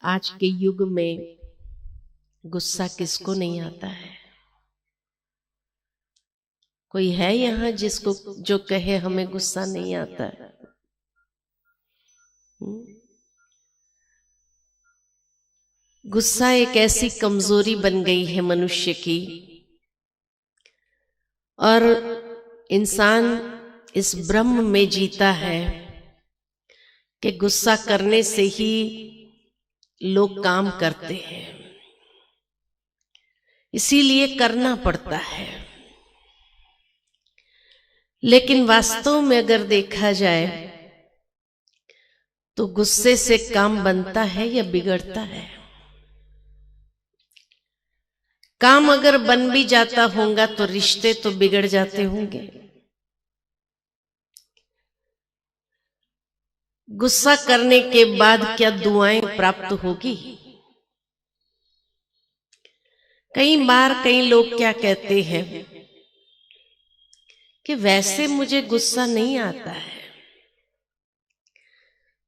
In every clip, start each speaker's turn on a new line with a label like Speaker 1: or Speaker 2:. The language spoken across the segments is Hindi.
Speaker 1: आज के युग में गुस्सा किसको नहीं आता है? कोई है यहाँ जिसको जो कहे हमें गुस्सा नहीं आता है? गुस्सा एक ऐसी कमजोरी बन गई है मनुष्य की, और इंसान इस भ्रम में जीता है कि गुस्सा करने से ही लोग काम करते हैं, इसीलिए करना पड़ता है। लेकिन वास्तव में अगर देखा जाए तो गुस्से से काम बनता है या बिगड़ता है? काम अगर बन भी जाता होगा तो रिश्ते तो बिगड़ जाते होंगे। गुस्सा करने के बाद क्या दुआएं प्राप्त होगी? कई बार कई लोग क्या कहते हैं कि वैसे मुझे गुस्सा नहीं आता है,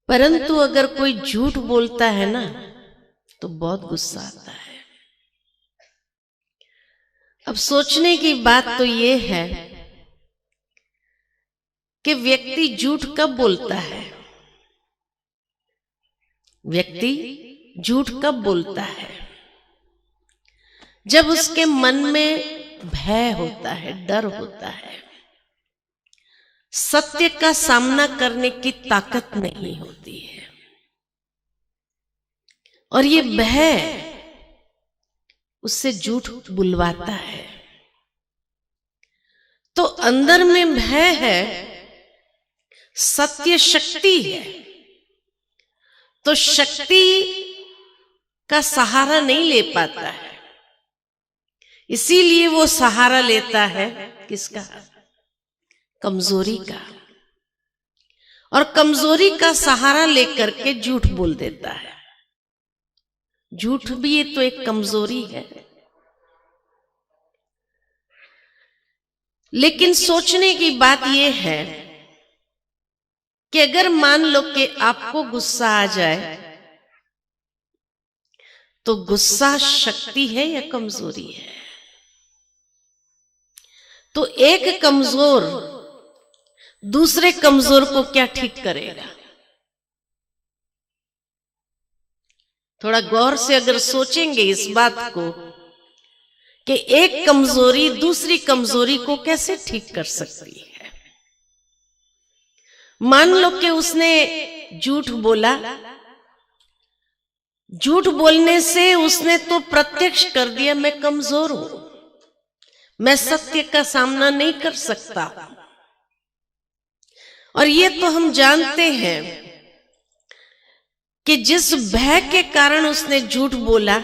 Speaker 1: परंतु अगर कोई झूठ बोलता है ना तो बहुत गुस्सा आता है। अब सोचने की बात तो ये है कि व्यक्ति झूठ कब बोलता है? व्यक्ति झूठ कब बोलता है? जब उसके मन में भय होता है, डर होता है, सत्य का सामना करने की ताकत नहीं होती है, और ये भय उससे झूठ बुलवाता है। तो अंदर में भय है, सत्य शक्ति है, तो शक्ति का सहारा नहीं ले पाता है, इसीलिए वो सहारा लेता है किसका? कमजोरी का। और कमजोरी का सहारा लेकर के झूठ बोल देता है। झूठ भी ये तो एक कमजोरी है। लेकिन सोचने की बात यह है कि अगर मान लो कि आपको गुस्सा आ जाए तो गुस्सा शक्ति है या कमजोरी है? तो एक कमजोर दूसरे कमजोर को क्या ठीक करेगा? थोड़ा गौर से अगर सोचेंगे इस बात को कि एक कमजोरी दूसरी कमजोरी को कैसे ठीक कर सकती है। मान लो कि उसने झूठ बोला, झूठ बोलने से उसने तो प्रत्यक्ष कर दिया मैं कमजोर हूं, मैं सत्य का सामना नहीं कर सकता। और ये तो हम जानते हैं कि जिस भय के कारण उसने झूठ बोला,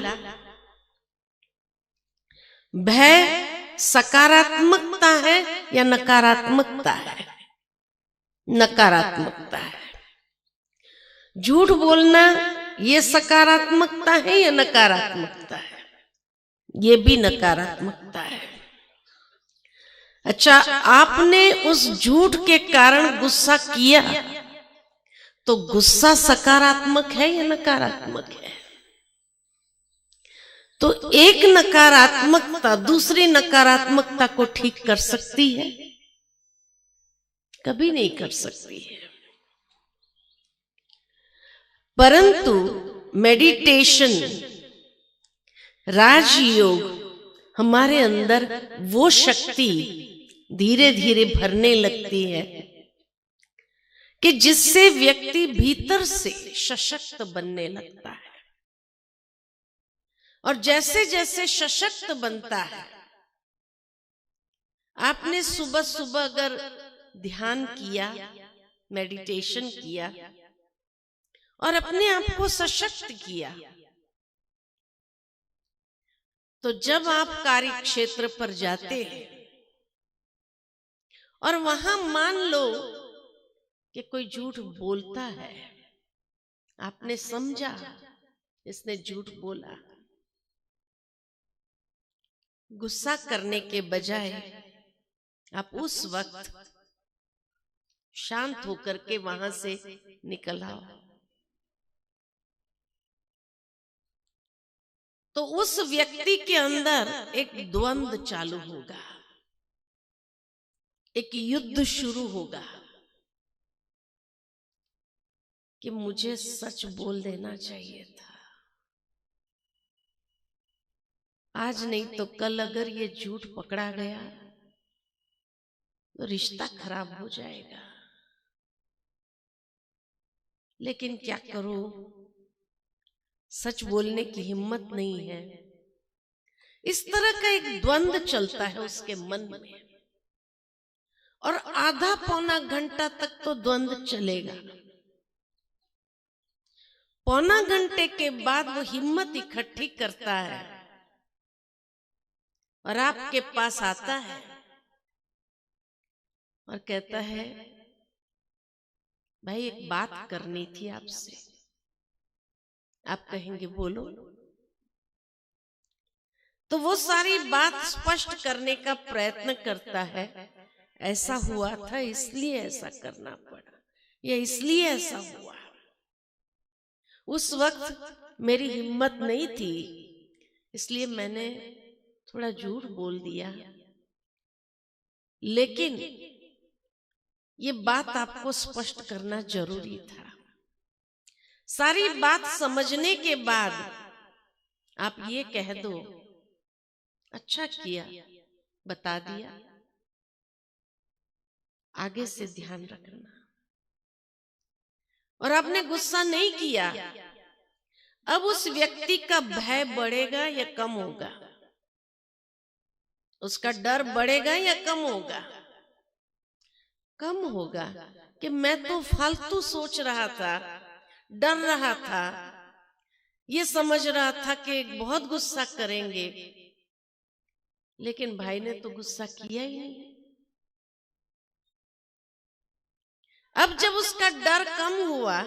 Speaker 1: भय सकारात्मकता है या नकारात्मकता है? नकारात्मकता है। झूठ बोलना ये सकारात्मकता है या नकारात्मकता है? ये भी नकारात्मकता है। अच्छा, आपने उस झूठ के कारण गुस्सा किया तो गुस्सा सकारात्मक है या नकारात्मक है? तो एक नकारात्मकता दूसरी नकारात्मकता को ठीक कर सकती है? कभी नहीं कर सकती है। परंतु मेडिटेशन, राजयोग हमारे अंदर वो शक्ति धीरे धीरे भरने लगती है कि जिससे व्यक्ति भीतर से सशक्त बनने लगता है। और जैसे जैसे सशक्त बनता है, आपने सुबह सुबह अगर ध्यान किया, मेडिटेशन किया और अपने आप को सशक्त किया, तो जब आप कार्य क्षेत्र पर जाते हैं और वहां मान लो कि कोई झूठ बोलता है, आपने समझा इसने झूठ बोला, गुस्सा करने के बजाय आप उस वक्त शांत होकर के वहां से निकल आओ। तो उस व्यक्ति के अंदर एक द्वंद्व चालू होगा, एक युद्ध शुरू होगा कि मुझे सच बोल देना चाहिए था, आज नहीं तो कल अगर ये झूठ पकड़ा गया तो रिश्ता खराब हो जाएगा। लेकिन क्या करूं, सच बोलने की हिम्मत नहीं है। इस तरह का एक द्वंद्व चलता है उसके मन में, और आधा पौना घंटा तक तो द्वंद्व चलेगा। पौना घंटे के बाद वो हिम्मत इकट्ठी करता है और आपके पास आता है और कहता है, भाई एक बात करनी थी आपसे। आप कहेंगे बोलो। तो वो सारी बात स्पष्ट करने का प्रयत्न करता है, ऐसा हुआ था इसलिए ऐसा करना पड़ा, या इसलिए ऐसा हुआ, उस वक्त मेरी हिम्मत नहीं थी इसलिए मैंने थोड़ा झूठ बोल दिया, लेकिन ये बात आपको स्पष्ट करना जरूरी था। सारी बात समझने के बाद आप ये कह दो, अच्छा किया बता दिया, आगे से ध्यान रखना। और आपने गुस्सा नहीं किया, अब उस व्यक्ति का भय बढ़ेगा या कम होगा, उसका डर बढ़ेगा या कम होगा? कम होगा कि मैं तो फालतू सोच रहा था, डर रहा था, ये समझ रहा था कि बहुत गुस्सा करेंगे, लेकिन भाई ने तो गुस्सा किया ही नहीं। अब जब उसका डर कम हुआ,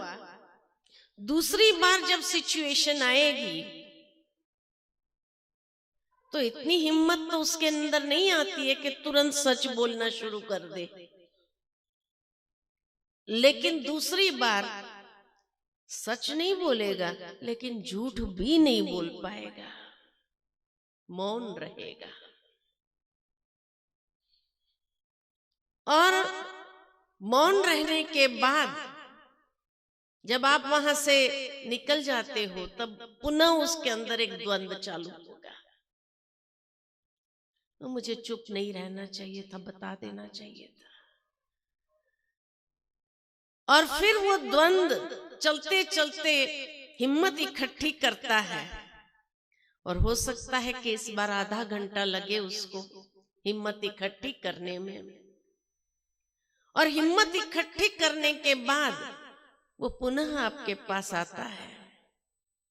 Speaker 1: दूसरी बार जब सिचुएशन आएगी तो इतनी हिम्मत तो उसके अंदर नहीं आती है कि तुरंत सच बोलना शुरू कर दे, लेकिन दूसरी बार सच नहीं बोलेगा, लेकिन झूठ भी नहीं बोल पाएगा, मौन रहेगा। और मौन रहने के बाद जब आप वहां से निकल जाते हो, तब पुनः उसके अंदर एक द्वंद्व चालू होगा। तो मुझे चुप नहीं रहना चाहिए था, बता देना चाहिए था। और फिर वो द्वंद्व चलते चलते हिम्मत इकट्ठी करता है, और हो सकता है कि इस बार आधा घंटा लगे उसको हिम्मत इकट्ठी करने में। और हिम्मत इकट्ठी करने के बाद वो पुनः आपके पास आता है,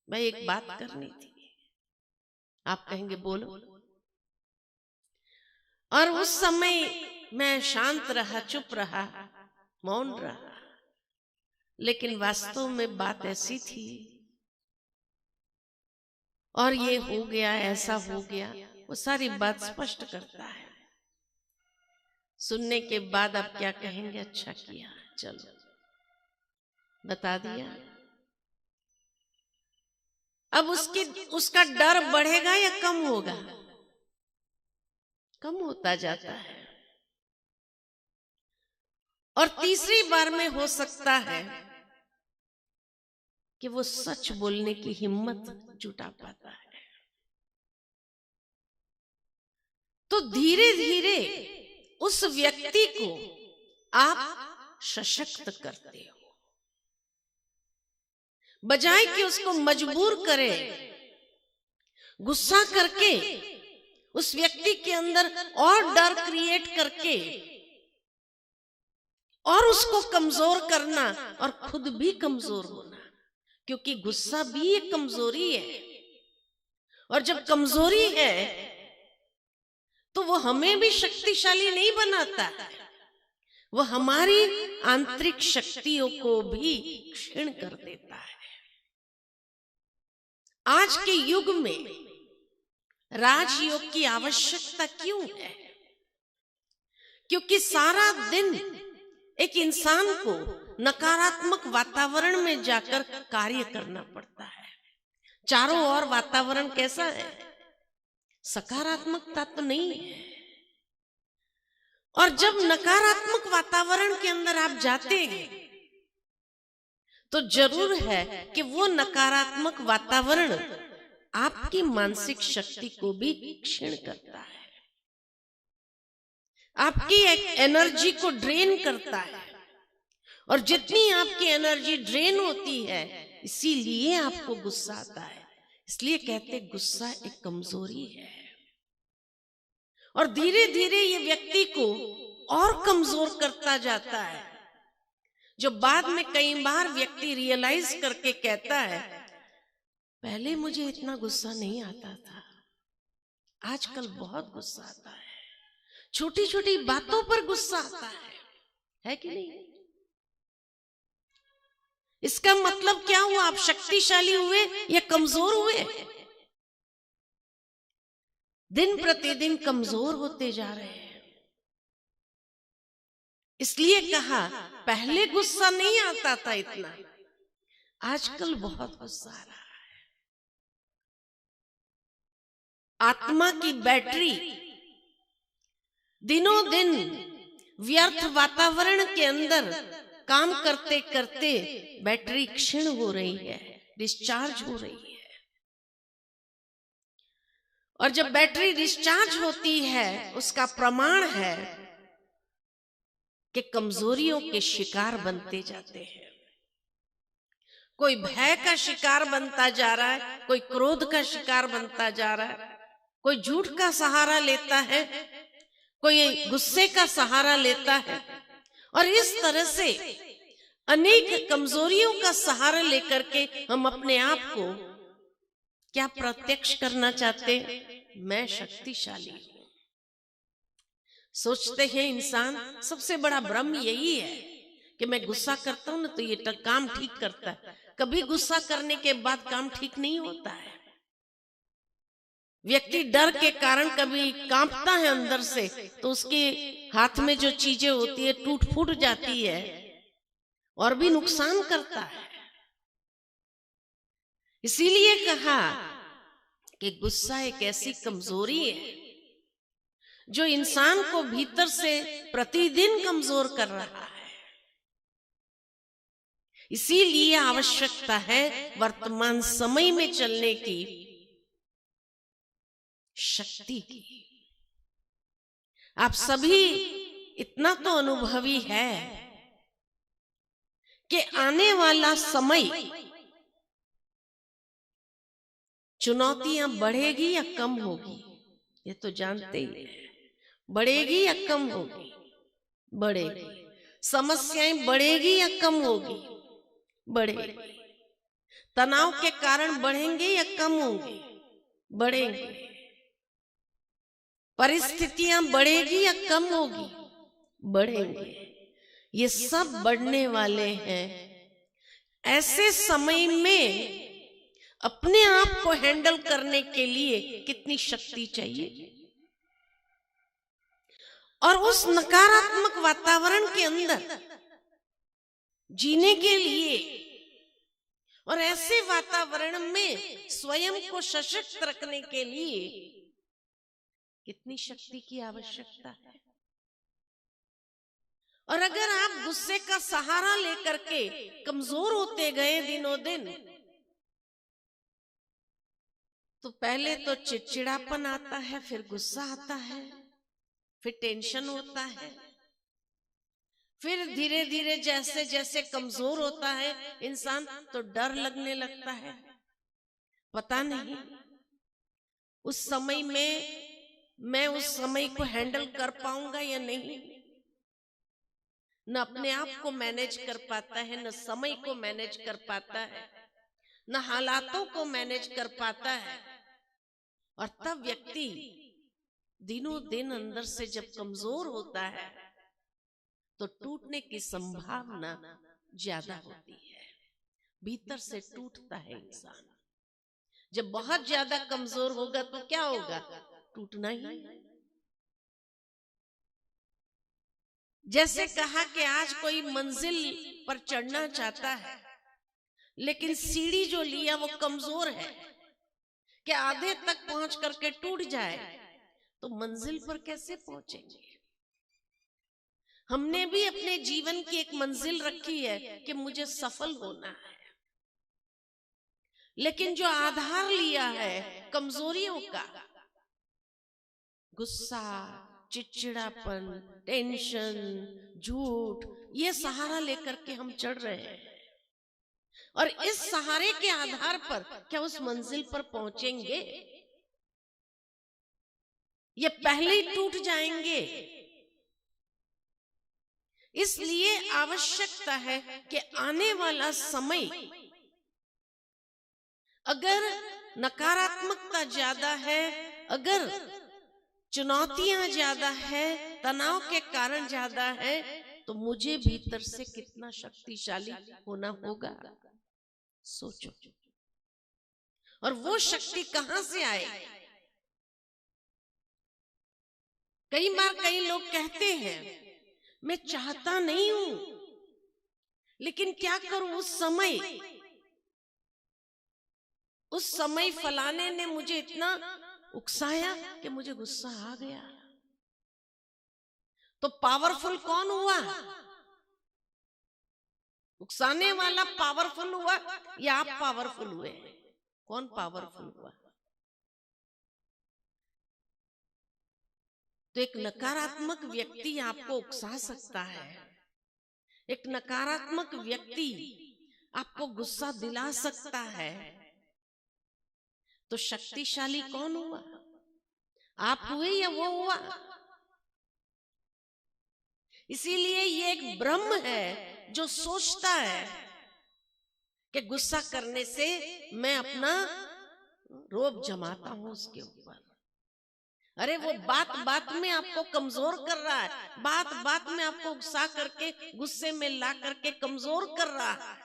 Speaker 1: भाई एक बात करनी थी। आप कहेंगे बोलो। और उस समय मैं शांत रहा, चुप रहा, मौन रहा, लेकिन वास्तव में बात ऐसी थी और ये हो गया, ऐसा हो गया, वो सारी बात स्पष्ट करता है। सुनने के बाद आप क्या कहेंगे? अच्छा किया, चलो बता दिया। अब उसका डर बढ़ेगा या कम होगा? कम होता जाता है। और तीसरी बार में हो सकता है कि वो सच बोलने की हिम्मत जुटा पाता है। तो धीरे धीरे उस व्यक्ति को आप सशक्त करते हो, बजाय कि उसको मजबूर करें, गुस्सा करके उस व्यक्ति के अंदर और डर क्रिएट करके और उसको कमजोर करना और खुद भी कमजोर होना, क्योंकि गुस्सा भी एक कमजोरी है। और जब कमजोरी है तो वो हमें भी शक्तिशाली नहीं बनाता है, वो हमारी आंतरिक शक्तियों को भी क्षीण कर देता है। आज के युग में राजयोग की आवश्यकता क्यों है? क्योंकि सारा दिन एक इंसान को नकारात्मक वातावरण में जाकर कार्य करना पड़ता है, चारों ओर वातावरण कैसा है? सकारात्मकता तो नहीं है। और जब नकारात्मक वातावरण के अंदर आप जाते हैं तो जरूर है कि वो नकारात्मक वातावरण आपकी मानसिक शक्ति को भी क्षीण करता है, आपकी एक एनर्जी को ड्रेन करता है। और जितनी आपकी एनर्जी ड्रेन होती है, इसीलिए आपको गुस्सा आता है। इसलिए कहते गुस्सा एक कमजोरी है और धीरे धीरे ये व्यक्ति को और कमजोर करता जाता है, जो बाद में कई बार व्यक्ति रियलाइज करके कहता है पहले मुझे इतना गुस्सा नहीं आता था, आजकल बहुत गुस्सा आता है, छोटी छोटी बातों पर गुस्सा आता है कि नहीं? इसका मतलब क्या हुआ? आप शक्तिशाली हुए या कमजोर हुए? दिन प्रतिदिन कमजोर होते जा रहे हैं। इसलिए कहा पहले गुस्सा नहीं आता था इतना, आजकल बहुत गुस्सा आ रहा है। आत्मा की बैटरी दिनों दिन व्यर्थ वातावरण के अंदर काम करते करते बैटरी क्षीण हो रही है, डिस्चार्ज हो रही है। और जब बैटरी डिस्चार्ज होती है, उसका प्रमाण है कि कमजोरियों के शिकार बनते जाते हैं। कोई भय का शिकार बनता जा रहा है, कोई क्रोध का शिकार बनता जा रहा है, कोई झूठ का सहारा लेता है, कोई गुस्से का सहारा लेता है। और इस तरह से अनेक कमजोरियों का सहारा लेकर के हम अपने आप को क्या प्रत्यक्ष करना चाहते हैं? मैं शक्तिशाली हूं। सोचते हैं इंसान सबसे बड़ा भ्रम यही है कि मैं गुस्सा करता हूं ना तो ये काम ठीक करता है। कभी गुस्सा करने के बाद काम ठीक नहीं होता है। व्यक्ति डर के कारण कभी कांपता है अंदर से, तो उसके हाथ में जो चीजें होती है टूट फूट जाती है और भी नुकसान करता है। इसीलिए कहा कि गुस्सा एक ऐसी कमजोरी है जो इंसान को भीतर से प्रतिदिन कमजोर कर रहा है। इसीलिए आवश्यकता है वर्तमान समय में चलने की, शक्ति की। आप सभी इतना तो अनुभवी है कि आने वाला समय चुनौतियां बढ़ेगी या कम होगी, ये तो जानते ही है। बढ़ेगी या कम होगी? बढ़ेगी। समस्याएं बढ़ेगी या कम होगी? बढ़ेगी। तनाव के कारण बढ़ेंगे या कम होंगे? बढ़ेंगे। परिस्थितियां बढ़ेगी या कम होगी? बढ़ेंगे। ये सब बढ़ने वाले हैं। ऐसे समय में अपने आप को हैंडल करने के लिए कितनी शक्ति चाहिए? और उस नकारात्मक वातावरण के अंदर जीने के लिए और ऐसे वातावरण में स्वयं को सशक्त रखने के लिए कितनी शक्ति की आवश्यकता है? और अगर आप गुस्से का सहारा लेकर के कमजोर होते गए दिनों दिन, तो पहले तो चिड़चिड़ापन आता है, फिर गुस्सा आता है, फिर टेंशन होता है, फिर धीरे धीरे जैसे जैसे कमजोर होता है इंसान तो डर लगने लगता है। पता नहीं उस समय में मैं उस समय को हैंडल कर पाऊंगा या नहीं। न अपने आप को मैनेज कर पाता है, न समय को मैनेज कर पाता है, न हालातों को मैनेज कर पाता है। और तब व्यक्ति दिनों दिन अंदर से जब कमजोर होता है तो टूटने की संभावना ज्यादा होती है। भीतर से टूटता है इंसान। जब बहुत ज्यादा कमजोर होगा तो क्या होगा? टूटना ही। जैसे कहा कि आज कोई मंजिल पर चढ़ना चाहता है लेकिन सीढ़ी जो लिया वो कमजोर है कि आधे तक पहुंच करके टूट जाए, तो मंजिल पर कैसे पहुंचेंगे? हमने भी अपने जीवन की एक मंजिल रखी है कि मुझे सफल होना है, लेकिन जो आधार लिया है कमजोरियों का, गुस्सा, चिड़चिड़ापन, टेंशन, झूठ, ये सहारा लेकर के हम चढ़ रहे हैं। और इस सहारे के आधार पर क्या उस मंजिल पर पहुंचेंगे? ये पहले ही टूट जाएंगे। इसलिए आवश्यकता है कि आने वाला समय अगर नकारात्मकता ज्यादा है, अगर चुनौतियां ज्यादा है, तनाव के कारण ज्यादा है, तो मुझे भीतर से कितना शक्तिशाली होना होगा, सोचो। और वो शक्ति कहां से आए? कई बार कई लोग कहते हैं मैं चाहता नहीं हूं, लेकिन क्या करूं, उस समय फलाने ने मुझे इतना उकसाया कि मुझे गुस्सा आ गया। तो पावरफुल कौन हुआ? उकसाने वाला पावरफुल हुआ या आप पावरफुल हुए? कौन पावरफुल हुआ? तो एक नकारात्मक व्यक्ति आपको उकसा सकता है, एक नकारात्मक व्यक्ति आपको गुस्सा दिला सकता है, तो शक्तिशाली कौन हुआ? आप हुए या वो हुआ? इसीलिए ये एक ब्रह्म है जो सोचता है कि गुस्सा करने से मैं अपना रोब जमाता हूं उसके ऊपर। अरे वो बात बात में आपको कमजोर कर रहा है, बात बात में आपको उकसा करके गुस्से में ला करके कमजोर कर रहा है।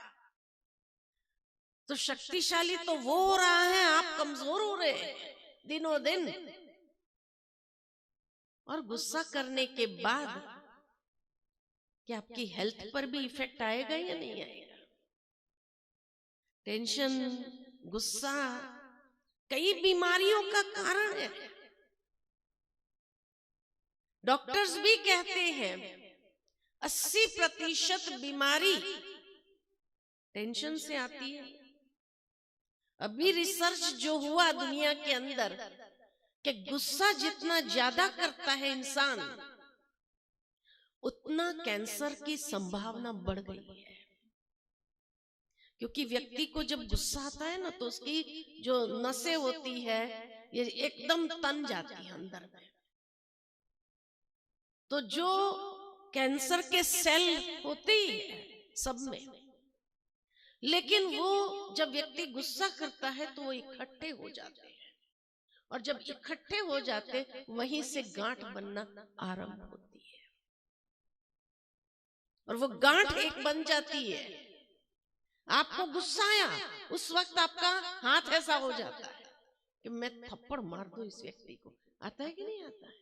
Speaker 1: तो शक्तिशाली तो वो हो रहा है, आप कमजोर हो रहे हैं दिनों दिन। और गुस्सा करने के बाद क्या आपकी हेल्थ पर भी इफेक्ट आएगा या नहीं आएगा? टेंशन, गुस्सा कई बीमारियों का कारण है। डॉक्टर्स भी कहते हैं 80% बीमारी टेंशन से आती है। अभी रिसर्च जो हुआ दुनिया के अंदर कि गुस्सा जितना ज्यादा करता है इंसान, उतना कैंसर की संभावना बढ़ गई है। क्योंकि व्यक्ति को जब गुस्सा आता है ना, तो उसकी जो नसें होती है ये एकदम तन जाती है अंदर में। तो जो कैंसर के सेल होते ही है सब में, लेकिन वो जब व्यक्ति गुस्सा करता है तो वो इकट्ठे हो जाते हैं, और जब इकट्ठे हो जाते वहीं से गांठ बनना आरंभ होती है। और वो गांठ एक बन जाती है। आपको गुस्सा आया, उस वक्त आपका हाथ ऐसा हो जाता है कि मैं थप्पड़ मार दूं इस व्यक्ति को। आता है कि नहीं आता है?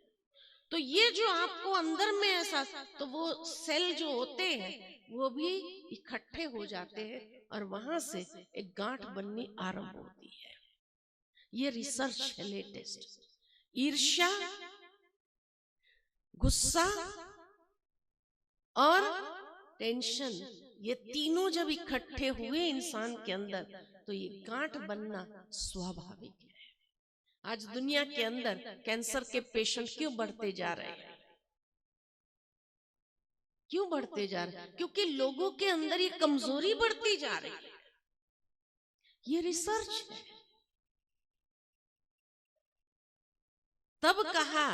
Speaker 1: तो ये जो आपको अंदर में ऐसा, तो वो सेल जो होते हैं वो भी इकट्ठे हो जाते हैं और वहां से एक गांठ बननी आरंभ होती है। ये रिसर्च है लेटेस्ट। ईर्ष्या, गुस्सा और टेंशन, ये तीनों जब इकट्ठे हुए इंसान के अंदर, तो ये गांठ बनना स्वाभाविक है। आज दुनिया के अंदर कैंसर के पेशेंट क्यों बढ़ते जा रहे हैं? क्यों बढ़ते जा रहे हैं? क्योंकि लोगों के अंदर ये कमजोरी बढ़ती जा रही है। ये रिसर्च है। तब कहा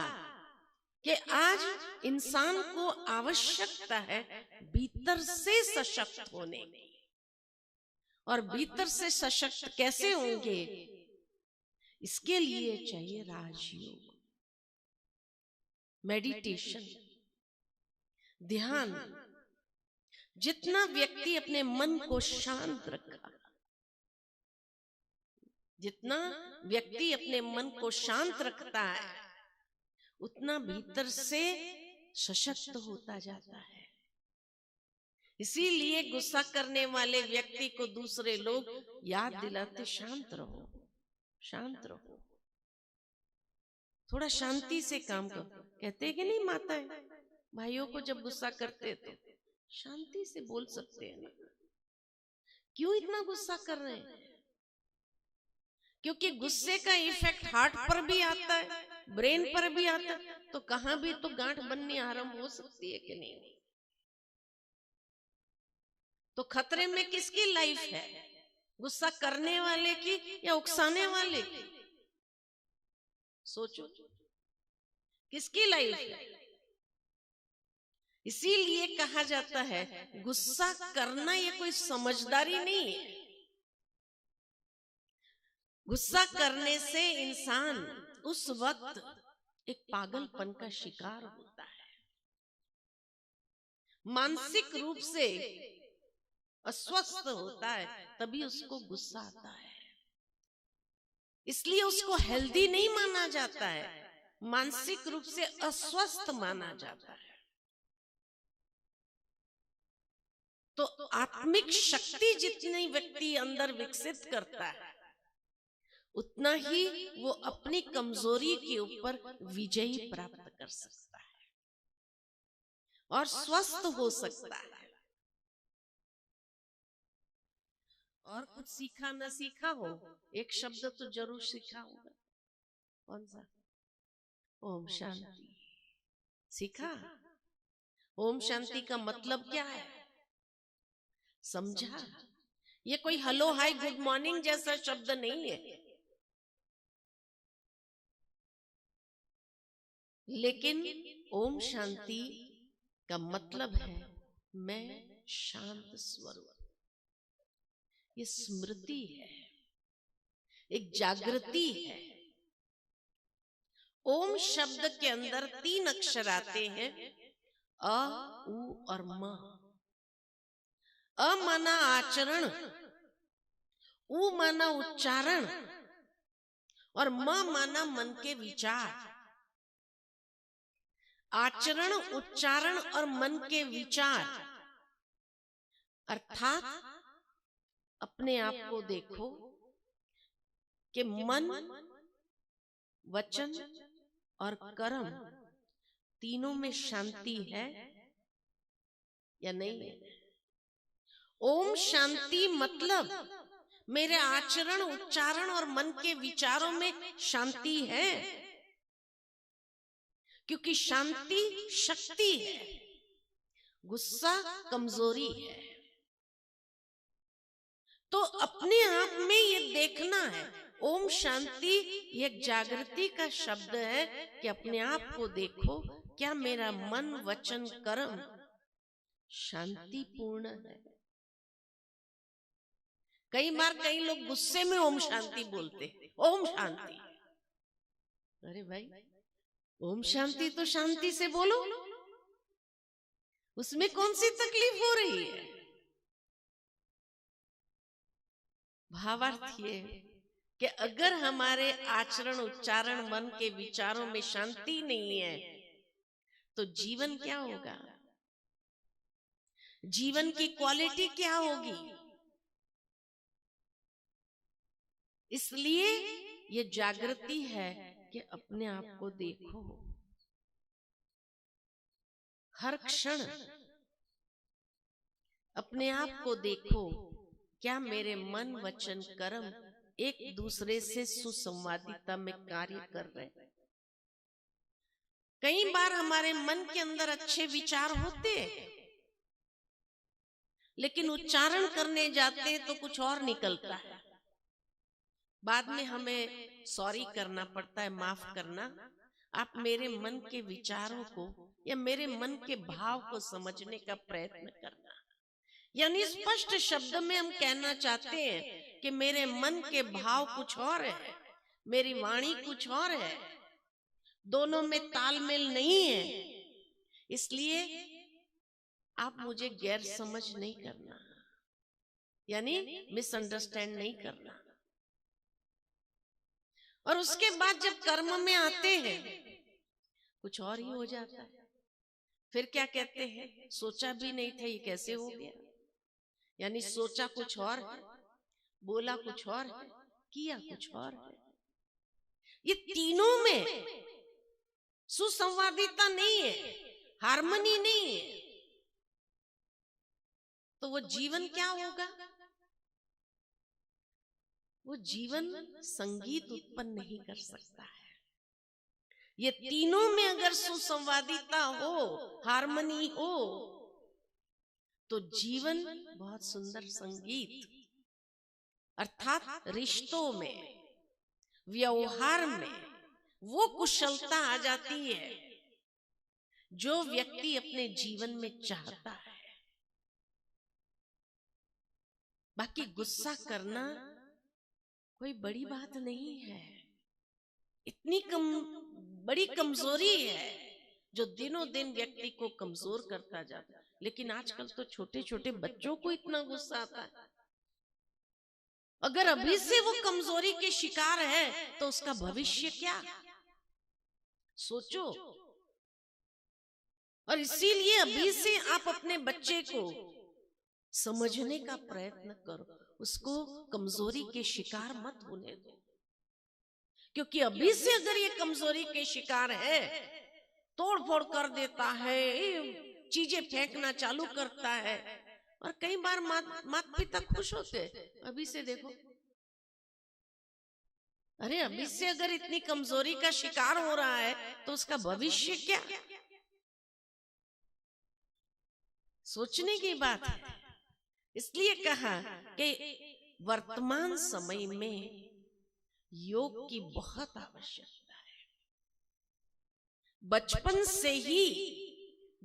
Speaker 1: कि आज इंसान को आवश्यकता है भीतर से सशक्त होने की। और भीतर से सशक्त कैसे होंगे? इसके लिए चाहिए राजयोग, मेडिटेशन, ध्यान। जितना व्यक्ति अपने मन को शांत रखा, जितना व्यक्ति अपने मन को शांत रखता है, उतना भीतर से सशक्त होता जाता है। इसीलिए गुस्सा करने वाले व्यक्ति को दूसरे लोग याद दिलाते, शांत रहो, शांत रहो, थोड़ा शांति से काम करो। कहते हैं कि नहीं माताएं, भाइयों को जब गुस्सा करते तो शांति से बोल सकते हैं ना, क्यों इतना गुस्सा कर रहे हैं? क्योंकि गुस्से का इफेक्ट हार्ट पर भी आता है, ब्रेन पर भी आता है, तो कहां भी तो गांठ बननी आरंभ हो सकती है कि नहीं? तो खतरे में किसकी लाइफ है, गुस्सा करने वाले की या उकसाने वाले की? सोचो, किसकी लाइफ है? इसीलिए कहा जाता है गुस्सा करना ये कोई समझदारी नहीं है। गुस्सा करने से इंसान उस वक्त एक पागलपन का शिकार होता है, मानसिक रूप से अस्वस्थ होता है, तभी उसको गुस्सा आता है। इसलिए उसको हेल्दी नहीं माना जाता है, मानसिक रूप से अस्वस्थ माना जाता है। तो आत्मिक शक्ति जितनी व्यक्ति अंदर विकसित करता है, उतना ही वो अपनी कमजोरी के ऊपर विजय प्राप्त कर सकता है और स्वस्थ हो सकता है। और कुछ सीखा न सीखा हो, एक शब्द तो जरूर सीखा होगा। कौन सा? ओम शांति। सीखा? ओम शांति का मतलब क्या है समझा? ये कोई हेलो हाय गुड मॉर्निंग जैसा शब्द नहीं है, लेकिन ओम शांति का मतलब है मैं शांत स्वरूप। ये स्मृति है, एक जागृति है। ओम शब्द के अंदर 3 अक्षर आते हैं, अ, उ और म। अ माना आचरण, उ माना उच्चारण और म माना मन के विचार। आचरण, उच्चारण और मन के विचार अर्थात अपने आप को देखो कि मन, वचन और कर्म तीनों में शांति है या नहीं है। ओम शांति मतलब मेरे आचरण, उच्चारण और मन के विचारों में शांति है, क्योंकि शांति शक्ति है, गुस्सा कमजोरी है। तो अपने आप में ये देखना है, ओम शांति एक जागृति का शब्द है कि अपने आप को देखो, क्या मेरा मन, वचन, कर्म शांतिपूर्ण है? कई बार कई लोग गुस्से में ओम शांति बोलते, ओम शांति। अरे भाई, ओम शांति तो शांति से बोलो, उसमें कौन सी तकलीफ हो रही है? भावार्थ ये कि अगर हमारे आचरण, उच्चारण, मन के विचारों में शांति नहीं है तो जीवन क्या होगा? जीवन की क्वालिटी क्या होगी? इसलिए ये जागृति है कि अपने आप को देखो, हर क्षण अपने आप को देखो, क्या मेरे मन, वचन, कर्म एक दूसरे से सुसंवादिता में कार्य कर रहे हैं? कई बार हमारे मन के अंदर अच्छे विचार होते हैं, लेकिन उच्चारण करने जाते तो कुछ और निकलता है। बाद में हमें सॉरी करना पड़ता है, माफ करना। आप मेरे मन के विचारों को या मेरे मन के भाव को समझने का प्रयत्न करना। यानी स्पष्ट शब्द में हम कहना चाहते हैं कि मेरे मन के भाव कुछ और है, मेरी वाणी कुछ और है, दोनों में तालमेल नहीं है। इसलिए आप मुझे गैर समझ नहीं करना, यानी मिसअंडरस्टैंड नहीं करना। और उसके बाद जब कर्म में आते हैं कुछ और ही हो जाता है। फिर क्या कहते हैं, सोचा भी नहीं था ये कैसे हो गया। यानी सोचा कुछ और है, बोला कुछ और है, किया कुछ और है। ये तीनों में सुसंवादिता नहीं है, हार्मनी नहीं है, तो वो जीवन क्या होगा? वो जीवन संगीत उत्पन्न नहीं कर सकता है। ये तीनों में अगर सुसंवादिता हो, हार्मनी हो, तो जीवन बहुत सुंदर संगीत, अर्थात रिश्तों में, व्यवहार में वो कुशलता आ जाती है जो व्यक्ति अपने जीवन में चाहता है। बाकी गुस्सा करना कोई बड़ी बात नहीं है, इतनी बड़ी कमजोरी है जो दिनों दिन व्यक्ति को कमजोर करता जाता है। लेकिन आजकल तो छोटे छोटे बच्चों को इतना गुस्सा आता है। अगर अभी से वो कमजोरी के शिकार है तो उसका भविष्य क्या, सोचो। और इसीलिए अभी से आप अपने बच्चे को समझने का प्रयत्न करो, उसको कमजोरी के शिकार मत होने दो। क्योंकि अभी से अगर ये कमजोरी के शिकार है, तोड़ फोड़ कर देता है, चीजें फेंकना चालू करता है, और कई बार माता पिता खुश होते अभी से, देखो अरे अभी से अगर इतनी कमजोरी का शिकार हो रहा है तो उसका भविष्य क्या, सोचने की बात है। इसलिए कहा कि वर्तमान समय में योग की बहुत आवश्यकता है। बचपन से ही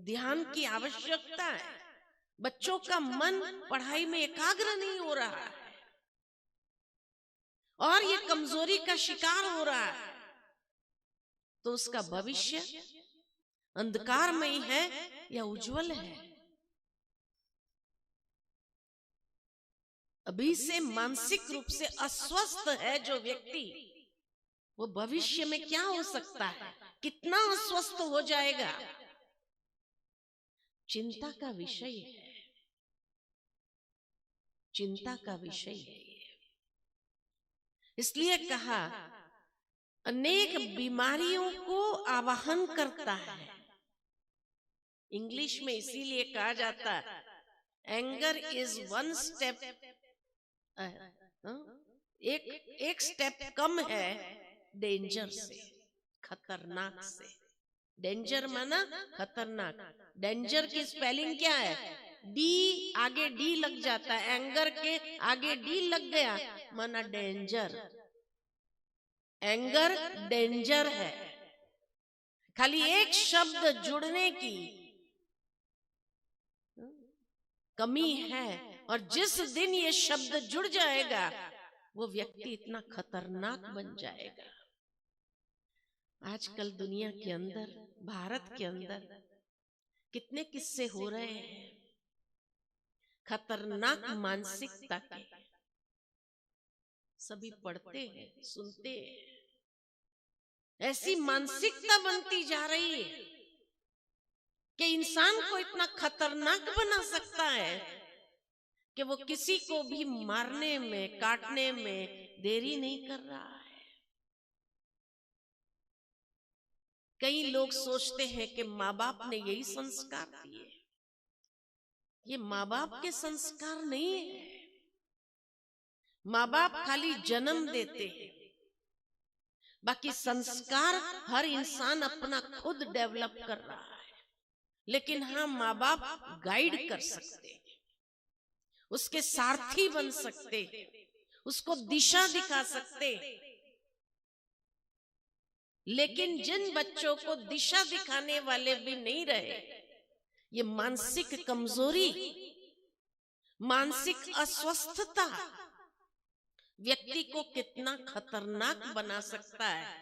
Speaker 1: ध्यान की आवश्यकता है। बच्चों का मन पढ़ाई में एकाग्र नहीं हो रहा है और ये कमजोरी का शिकार हो रहा है, तो उसका भविष्य अंधकारमय है या उज्जवल है। अभी से मानसिक रूप से अस्वस्थ है जो व्यक्ति, वो भविष्य में क्या हो सकता है, कितना अस्वस्थ हो जाएगा, चिंता का विषय है, चिंता का विषय है। इसलिए कहा अनेक बीमारियों को आवाहन करता है। इंग्लिश में इसीलिए कहा जाता है एंगर इज वन स्टेप, एक स्टेप कम है डेंजर से, खतरनाक से। डेंजर माना खतरनाक। डेंजर की स्पेलिंग क्या है, डी, आगे डी लग जाता है, एंगर के आगे डी लग गया माना डेंजर। एंगर डेंजर है, खाली एक शब्द जुड़ने की कमी है, और जिस दिन ये शब्द जुड़ जाएगा वो व्यक्ति इतना खतरनाक बन जाएगा। आजकल दुनिया के अंदर, भारत के अंदर कितने किस्से हो रहे हैं खतरनाक मानसिकता के, सभी पढ़ते हैं, सुनते हैं। ऐसी मानसिकता बनती जा रही है कि इंसान को इतना खतरनाक बना सकता है कि वो किसी को भी मारने में, काटने में देरी नहीं कर रहा है। कई लोग सोचते हैं कि माँ बाप ने यही संस्कार दिए। ये माँ बाप के संस्कार नहीं है। माँ बाप खाली जन्म देते हैं, बाकी संस्कार हर इंसान अपना खुद डेवलप कर रहा है। लेकिन हाँ, माँ बाप गाइड कर सकते हैं, उसके सारथी बन सकते हैं, उसको दिशा दिखा सकते हैं। लेकिन जिन बच्चों को दिशा दिखाने वाले भी नहीं रहे, ये मानसिक कमजोरी, मानसिक अस्वस्थता व्यक्ति को कितना खतरनाक बना सकता है,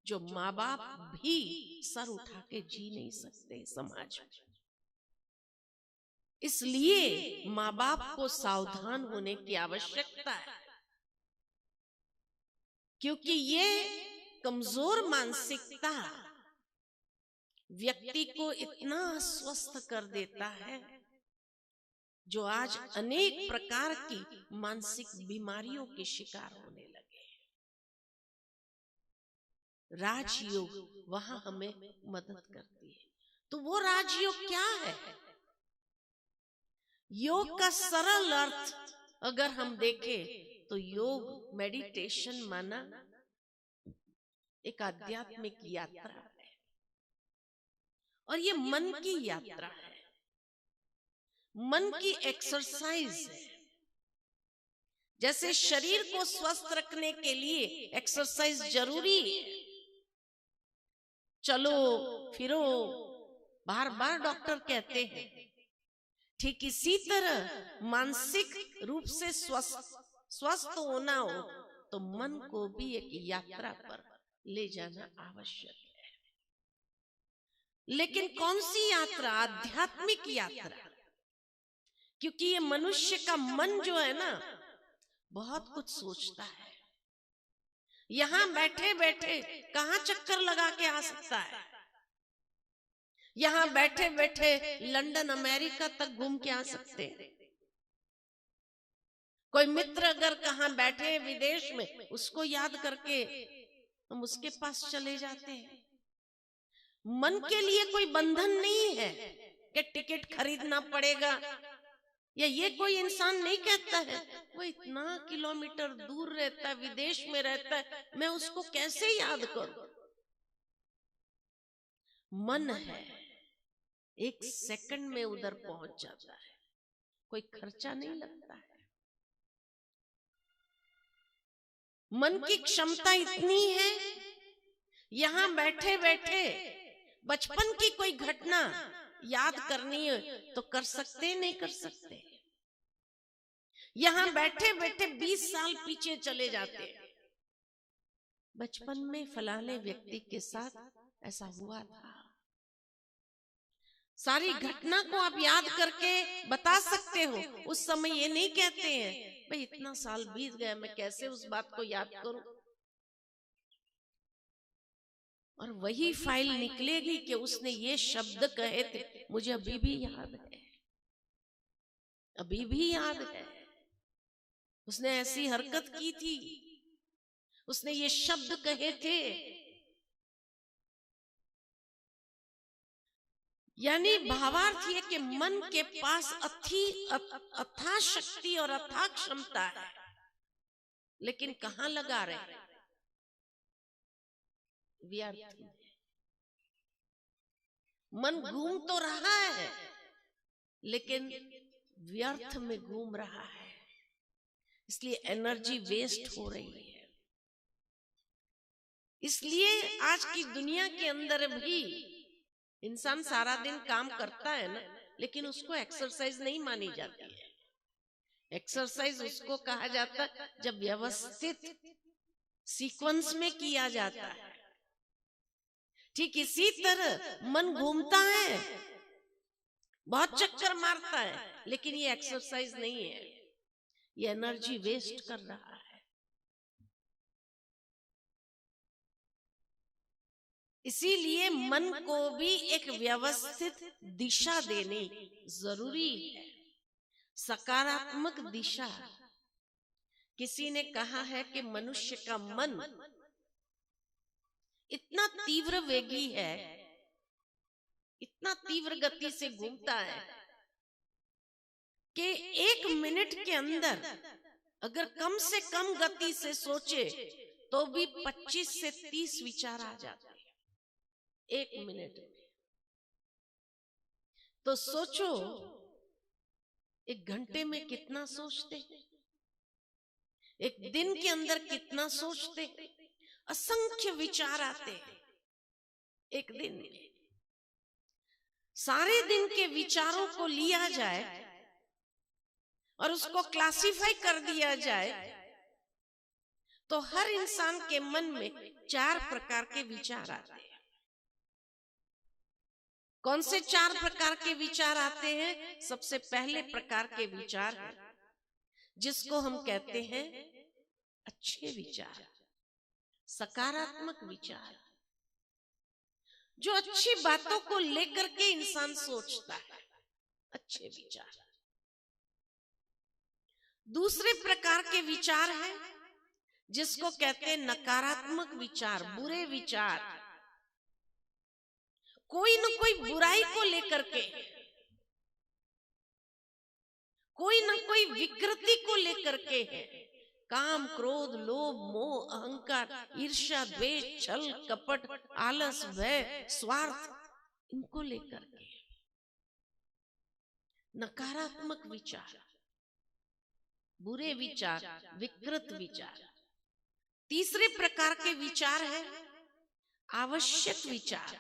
Speaker 1: जो माँ बाप भी सर उठा के जी नहीं सकते समाज में। इसलिए माँ बाप को सावधान होने की आवश्यकता है, क्योंकि ये कमजोर मानसिकता व्यक्ति को इतना अस्वस्थ कर देता है, जो आज अनेक प्रकार की मानसिक बीमारियों के शिकार होने लगे। राजयोग वहां हमें मदद करती है। तो वो राजयोग क्या है? योग का सरल अर्थ अगर हम देखें तो योग मेडिटेशन माना एक आध्यात्मिक यात्रा है, और ये मन की यात्रा है, मन की एक्सरसाइज है। जैसे शरीर को स्वस्थ रखने के लिए एक्सरसाइज जरूरी है, चलो फिरो, बार बार डॉक्टर कहते हैं, ठीक इसी तरह मानसिक रूप से स्वस्थ होना हो तो मन को भी एक यात्रा पर ले जाना आवश्यक है। लेकिन कौन सी यात्रा? आध्यात्मिक यात्रा। क्योंकि ये मनुष्य का मन जो है ना, बहुत कुछ सोचता है। यहां बैठे बैठे कहां चक्कर लगा के आ सकता है? यहां बैठे बैठे लंदन अमेरिका तक घूम के आ सकते हैं। कोई मित्र अगर कहां बैठे विदेश में, उसको याद करके हम उसके पास चले जाते हैं। मन के लिए कोई बंधन नहीं है कि टिकट खरीदना पड़ेगा, या ये कोई इंसान नहीं कहता है वो इतना किलोमीटर दूर रहता है, विदेश में रहता है, मैं उसको कैसे याद करूं? मन है, एक सेकंड में उधर पहुंच जाता है, कोई खर्चा नहीं लगता है। मन की क्षमता इतनी है, यहां बैठे बैठे बचपन की कोई घटना याद करनी है तो कर सकते, नहीं कर सकते। यहां बैठे बैठे 20 साल पीछे चले जाते हैं। बचपन में फलाने व्यक्ति के साथ ऐसा हुआ था, सारी घटना को आप याद करके बता सकते हो। उस समय ये नहीं कहते हैं भाई इतना साल बीत गया, मैं कैसे उस बात को याद करूं। और वही फाइल निकलेगी कि उसने ये शब्द कहे थे, मुझे अभी भी याद है, अभी भी याद है, उसने ऐसी हरकत की थी, उसने ये शब्द कहे थे। यानी भावार्थ ये कि मन के पास अथाह शक्ति और अथाह क्षमता है, लेकिन कहां लगा रहे? व्यर्थ में। मन घूम तो रहा है, लेकिन व्यर्थ में घूम रहा है, इसलिए एनर्जी वेस्ट हो रही है। इसलिए आज की दुनिया के अंदर भी इंसान सारा दिन काम करता है ना, लेकिन उसको एक्सरसाइज नहीं मानी जाती है। एक्सरसाइज उसको कहा जाता है जब व्यवस्थित सीक्वेंस में किया जाता है। ठीक इसी तरह मन घूमता है, बहुत चक्कर मारता है, लेकिन ये एक्सरसाइज नहीं है, ये एनर्जी वेस्ट कर रहा है। इसीलिए मन को भी एक व्यवस्थित दिशा देनी जरूरी है, सकारात्मक दिशा। किसी ने कहा है कि मनुष्य का मन इतना तीव्र वेगी है, इतना तीव्र गति से घूमता है कि 1 मिनट के अंदर अगर कम से कम गति से सोचे तो भी 25 से 30 विचार आ जाते हैं 1 मिनट में। तो सोचो 1 घंटे में कितना सोचते, 1 दिन के अंदर कितना सोचते। असंख्य विचार आते हैं 1 दिन में। सारे दिन के विचारों को लिया जाए और उसको क्लासिफाई कर दिया जाए तो हर इंसान के मन में 4 प्रकार के विचार आते हैं। कौन से 4 प्रकार के विचार आते हैं? सबसे पहले प्रकार के विचार है जिसको हम कहते हैं अच्छे विचार, सकारात्मक विचार। जो अच्छी बातों को लेकर के इंसान सोचता है, अच्छे विचार। दूसरे प्रकार के विचार है जिसको कहते हैं नकारात्मक विचार, बुरे विचार। कोई न कोई बुराई को लेकर के, कोई न कोई विकृति को लेकर के है। काम, क्रोध, लोभ, मोह, अहंकार, ईर्ष्या, द्वेष, छल, कपट, आलस, भय, स्वार्थ, इनको लेकर के नकारात्मक विचार, बुरे विचार, विकृत विचार। तीसरे प्रकार के विचार है आवश्यक विचार।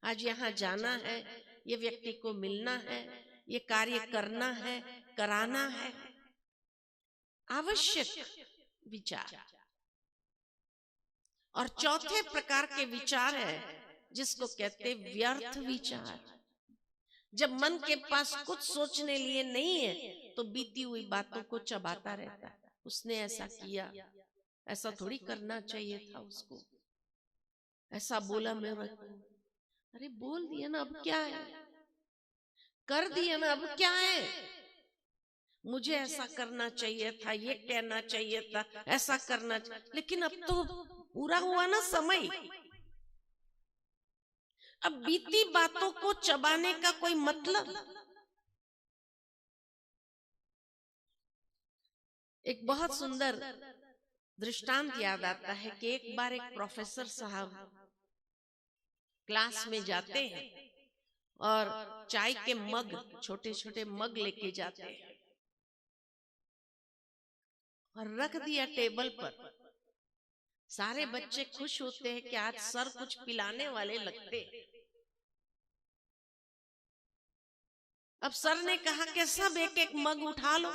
Speaker 1: आज यहाँ जाना है, ये व्यक्ति को मिलना है, ये कार्य करना है, कराना है, आवश्यक विचार। और चौथे प्रकार के विचार है जिसको कहते व्यर्थ विचार। जब मन के पास कुछ सोचने लिए नहीं है तो बीती हुई बातों को चबाता रहता है। उसने ऐसा किया, ऐसा थोड़ी करना चाहिए था उसको, ऐसा बोला मेरे को। अरे बोल दिया ना, अब क्या है, कर दिया ना, अब क्या है। मुझे ऐसा करना चाहिए था, ये कहना चाहिए था, ऐसा करना चाहिए, लेकिन अब तो पूरा हुआ ना समय। अब बीती बातों को चबाने का कोई मतलब। एक बहुत सुंदर दृष्टांत याद आता है कि एक बार एक प्रोफेसर साहब क्लास में जाते हैं और चाय के मग, छोटे छोटे मग लेके जाते हैं और रख दिया टेबल पर। सारे बच्चे खुश होते हैं कि आज सर कुछ पिलाने वाले लगते। अब सर ने कहा कि सब एक एक मग उठा लो।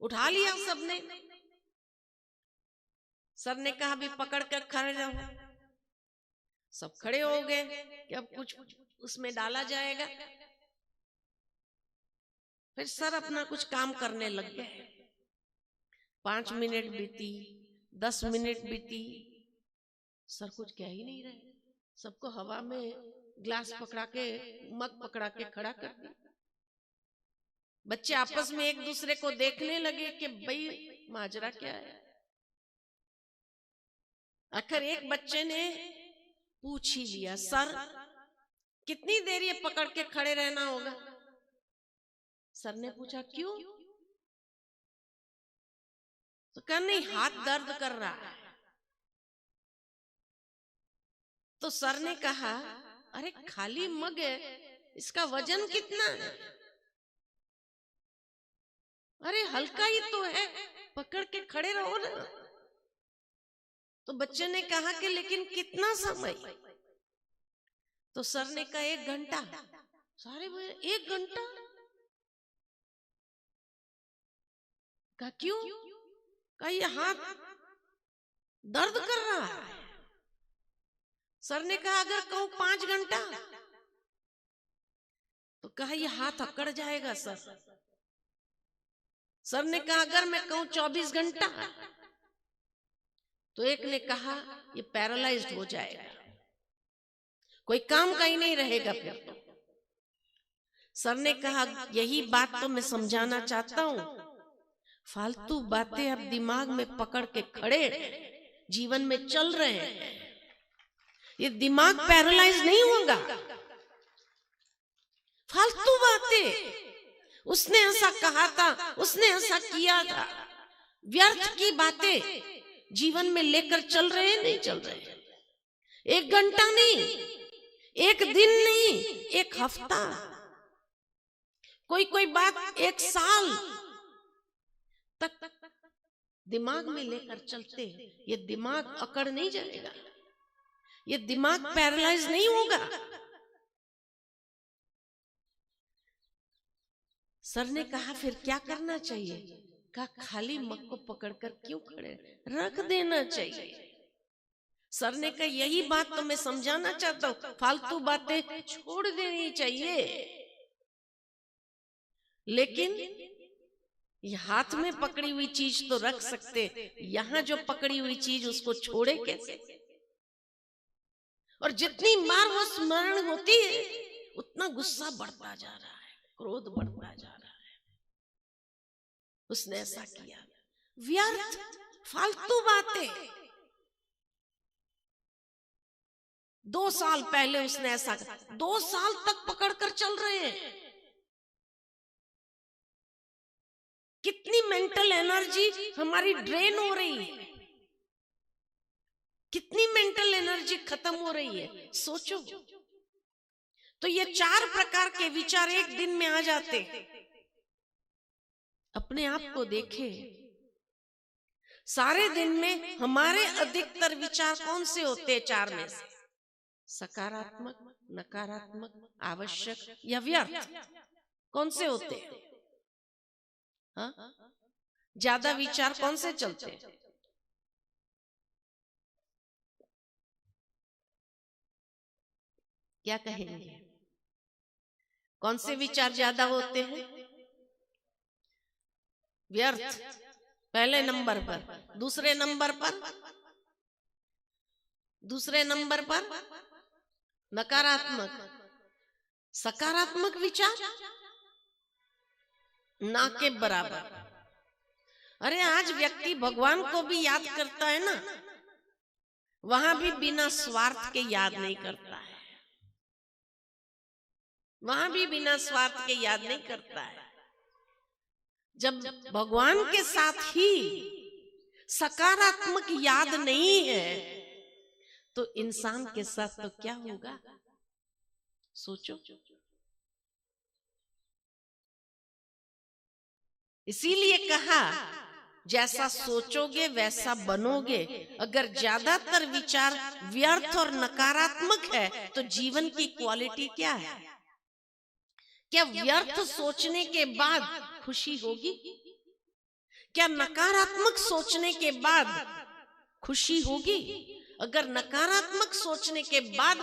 Speaker 1: उठा लिया सबने। सर ने कहा भी पकड़ कर खड़े रहो। सब खड़े हो गए कि अब कुछ उसमें डाला जाएगा। फिर सर अपना कुछ काम करने लग गए। 5 मिनट बीती, 10 मिनट बीती, सर कुछ कह ही नहीं रहे। सबको हवा में ग्लास पकड़ा के, मग पकड़ा के खड़ा कर दिया। बच्चे आपस में एक दूसरे को देखने लगे कि भाई माजरा क्या है। आखिर एक बच्चे ने पूछ ही लिया, सर कितनी देर ये पकड़ के खड़े रहना होगा। सर ने पूछा क्यों? तो कहा नहीं, हाथ दर्द कर रहा है। तो सर ने कहा अरे खाली मग है, इसका वजन कितना है? अरे हल्का ही तो है, पकड़ के खड़े रहो ना। तो बच्चे ने कहा कि लेकिन कितना समय? तो सर ने कहा 1 घंटा। सारे बोले 1 घंटा? कहा क्यों? कहा ये हाथ दर्द कर रहा है। सर ने कहा अगर कहूं 5 घंटा? तो कहा ये हाथ अकड़ जाएगा सर। सर ने कहा अगर मैं कहूं 24 घंटा? तो एक ने कहा ये पैरालाइज्ड हो जाएगा, कोई काम का ही नहीं रहेगा फिर तो। सर ने कहा यही बात तो मैं समझाना चाहता हूं, फालतू बातें अब दिमाग में पकड़ के खड़े जीवन में चल रहे हैं। ये दिमाग पैरालाइज नहीं होगा। फालतू बातें, उसने ऐसा कहा था, उसने ऐसा किया था, व्यर्थ की बातें जीवन में लेकर चल रहे हैं, नहीं चल रहे हैं। 1 घंटा नहीं, 1 दिन नहीं, 1 हफ्ता, कोई बात 1 साल तक दिमाग में लेकर चलते हैं। ये दिमाग अकड़ नहीं जाएगा, ये दिमाग पैरालाइज नहीं होगा। सर ने कहा फिर क्या करना चाहिए? कहा खाली मग को पकड़कर क्यों खड़े, रख देना चाहिए। सर ने कहा यही बात तो मैं समझाना चाहता हूं, फालतू बातें छोड़ देनी चाहिए। लेकिन हाथ में पकड़ी हुई चीज तो रख सकते, यहां जो पकड़ी हुई चीज उसको छोड़े कैसे? और जितनी बार वो स्मरण होती है उतना गुस्सा बढ़ता जा रहा है, क्रोध बढ़ता जा रहा है। उसने ऐसा किया, व्यर्थ फालतू बातें। 2 साल पहले उसने ऐसा कहा, 2 साल तक पकड़कर चल रहे हैं। कितनी मेंटल एनर्जी हमारी ड्रेन हो रही है, कितनी मेंटल एनर्जी खत्म हो रही है, सोचो। तो ये 4 प्रकार के विचार एक दिन में आ जाते हैं। अपने आप को देखे, सारे दिन में हमारे अधिकतर विचार कौन से होते हैं? 4 में से सकारात्मक, नकारात्मक, आवश्यक या व्यर्थ, कौन से होते हैं? हाँ, ज्यादा विचार कौन से चलते हैं? क्या कहेंगे? कौन से विचार ज्यादा होते हैं? व्यर्थ पहले नंबर पर, दूसरे नंबर पर नकारात्मक, सकारात्मक विचार ना के बराबर। अरे आज व्यक्ति भगवान को भी याद करता है ना, वहां भी बिना स्वार्थ के याद नहीं करता है, वहां भी बिना स्वार्थ के याद नहीं करता है। जब भगवान के साथ ही सकारात्मक याद नहीं है तो इंसान के साथ तो क्या होगा? सोचो। इसीलिए कहा, जैसा सोचोगे वैसा बनोगे। अगर ज्यादातर विचार व्यर्थ और नकारात्मक है तो जीवन की क्वालिटी क्या है? क्या व्यर्थ सोचने के बाद खुशी होगी? क्या नकारात्मक सोचने के बाद खुशी होगी? अगर नकारात्मक सोचने के बाद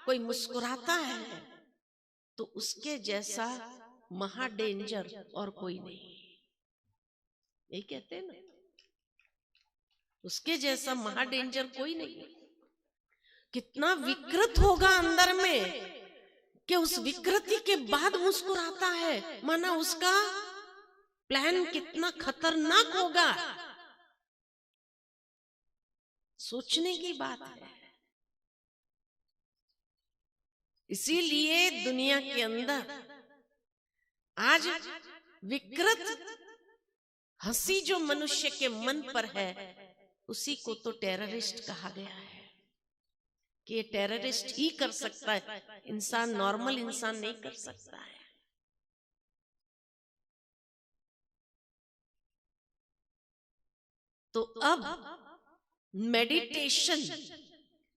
Speaker 1: कोई मुस्कुराता है तो उसके जैसा महा डेंजर और कोई नहीं। यही कहते हैं ना, उसके जैसा महा डेंजर कोई नहीं। कितना विकृत होगा अंदर में कि उस विकृति के बाद मुस्कुराता है, माना उसका प्लान कितना खतरनाक होगा। सोचने की बात है। इसीलिए दुनिया के अंदर आज विकृत हंसी जो मनुष्य के मन पर है उसी को तो टेररिस्ट कहा गया है कि ये टेररिस्ट ही कर सकता है, इंसान, नॉर्मल इंसान नहीं कर सकता है। तो अब मेडिटेशन,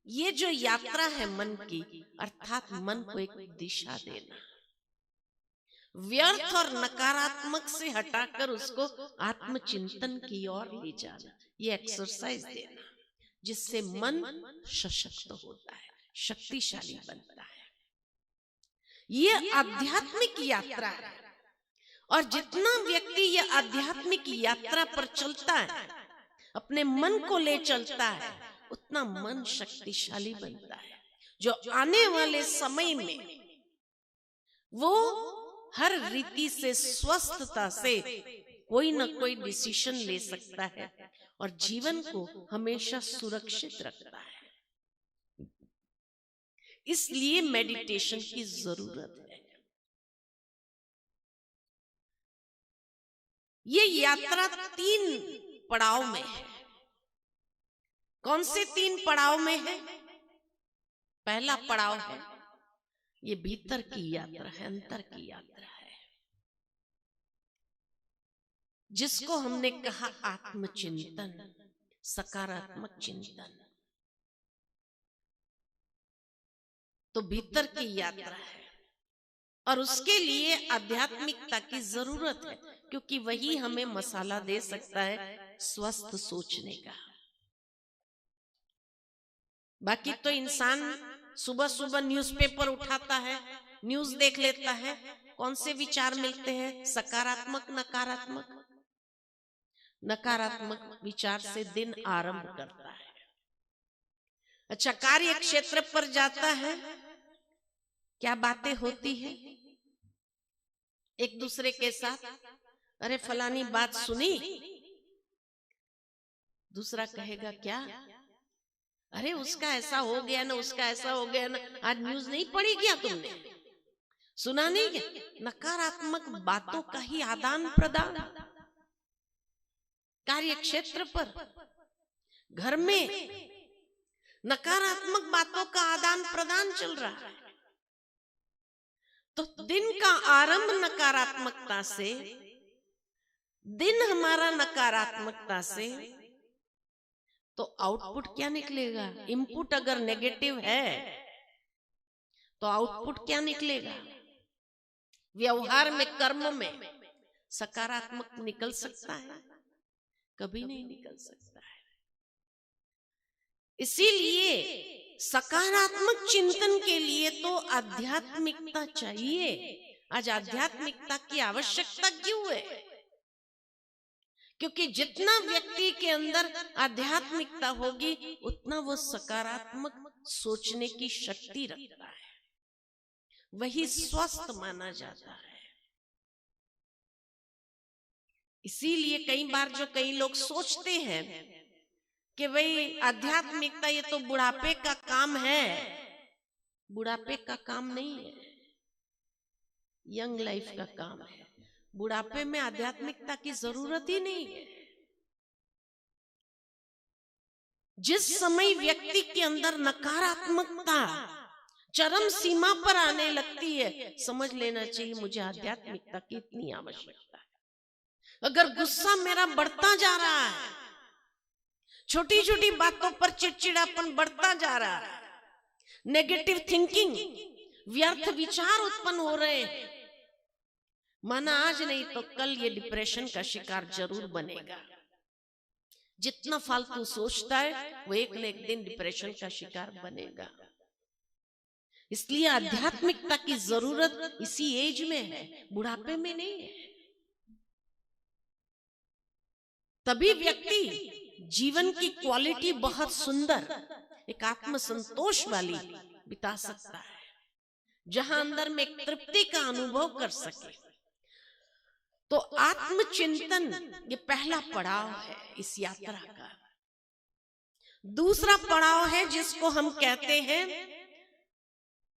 Speaker 1: ये जो यात्रा है मन की, अर्थात मन को एक दिशा देना, व्यर्थ और नकारात्मक से हटाकर उसको आत्मचिंतन की ओर ले जाना, ये एक्सरसाइज देना, जिससे मन सशक्त होता है, शक्तिशाली बनता है। ये आध्यात्मिक यात्रा है और जितना व्यक्ति ये आध्यात्मिक यात्रा पर चलता है, अपने मन को ले चलता है, उतना मन शक्तिशाली बनता है। जो आने वाले समय में वो हर रीति से स्वस्थता से कोई न कोई डिसीजन ले सकता है और जीवन को हमेशा सुरक्षित रखता है। इसलिए मेडिटेशन की जरूरत है। ये यात्रा 3 पड़ाव में है। कौन से 3 पड़ाव में है? पहला पड़ाव है ये भीतर की यात्रा है, अंतर की यात्रा है, जिसको हमने कहा आत्मचिंतन, सकारात्मक चिंतन। तो भीतर की यात्रा है और उसके लिए आध्यात्मिकता की जरूरत है, क्योंकि वही हमें मसाला दे सकता है स्वस्थ सोचने का। बाकी तो इंसान सुबह सुबह न्यूज़पेपर उठाता है, न्यूज देख लेता है, कौन से विचार मिलते हैं? सकारात्मक, नकारात्मक। नकारात्मक विचार से दिन आरंभ करता है अच्छा, कार्य क्षेत्र पर जाता है, क्या बातें होती है एक दूसरे के साथ। अरे फलानी बात सुनी, दूसरा कहेगा क्या, अरे उसका ऐसा हो गया ना, उसका ऐसा हो गया ना, आज न्यूज नहीं पढ़ी क्या तुमने, सुना नहीं क्या। नकारात्मक बातों का ही आदान प्रदान कार्य क्षेत्र पर, घर में नकारात्मक बातों का आदान प्रदान चल रहा है। तो दिन का आरंभ नकारात्मकता से, दिन हमारा नकारात्मकता से, तो आउटपुट क्या निकलेगा। इनपुट अगर नेगेटिव है तो आउटपुट क्या निकलेगा। व्यवहार में, कर्म में सकारात्मक निकल सकता है, कभी नहीं निकल सकता है। इसीलिए सकारात्मक चिंतन के लिए तो आध्यात्मिकता चाहिए। आज आध्यात्मिकता की आवश्यकता क्यों है, क्योंकि जितना व्यक्ति के अंदर आध्यात्मिकता होगी उतना वो सकारात्मक सोचने की शक्ति रखता है, वही स्वस्थ माना जाता है। इसीलिए कई बार जो कई लोग सोचते हैं कि भाई आध्यात्मिकता ये तो बुढ़ापे का काम है, बुढ़ापे का काम नहीं है, यंग लाइफ का काम है। बुढ़ापे में आध्यात्मिकता की जरूरत ही नहीं है। जिस समय व्यक्ति के अंदर नकारात्मकता चरम सीमा पर आने लगती है, समझ लेना चाहिए मुझे आध्यात्मिकता की इतनी आवश्यकता है। अगर गुस्सा मेरा बढ़ता जा रहा है, छोटी छोटी बातों पर चिड़चिड़ापन बढ़ता जा रहा है, नेगेटिव थिंकिंग, व्यर्थ विचार उत्पन्न हो रहे हैं, माना आज नहीं तो कल ये डिप्रेशन का शिकार जरूर बनेगा। जितना फालतू सोचता है वो एक न एक दिन डिप्रेशन का शिकार बनेगा। इसलिए आध्यात्मिकता की जरूरत इसी एज में है, बुढ़ापे में नहीं है। तभी व्यक्ति जीवन की क्वालिटी बहुत सुंदर, एक आत्म संतोष वाली बिता सकता है, जहां अंदर में एक तृप्ति का अनुभव कर सके। तो आत्मचिंतन ये पहला पड़ाव है इस यात्रा का। दूसरा पड़ाव है जिसको हम कहते हैं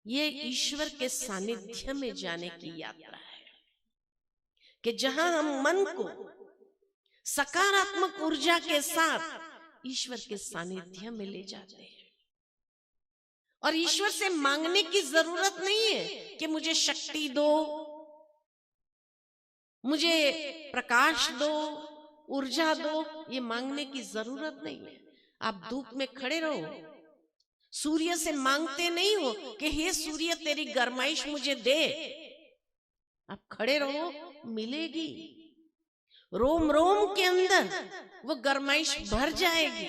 Speaker 1: ये ईश्वर के सानिध्य में जाने की यात्रा है, कि जहां हम मन को सकारात्मक ऊर्जा के साथ ईश्वर के सानिध्य में ले जाते हैं। और ईश्वर से मांगने की जरूरत नहीं है कि मुझे शक्ति दो, मुझे प्रकाश दो, ऊर्जा दो, ये मांगने की जरूरत नहीं है। आप धूप में खड़े रहो, सूर्य से मांगते नहीं हो कि हे सूर्य तेरी गरमाइश मुझे दे। आप खड़े रहो, मिलेगी। रोम रोम के अंदर वो गरमाइश भर जाएगी।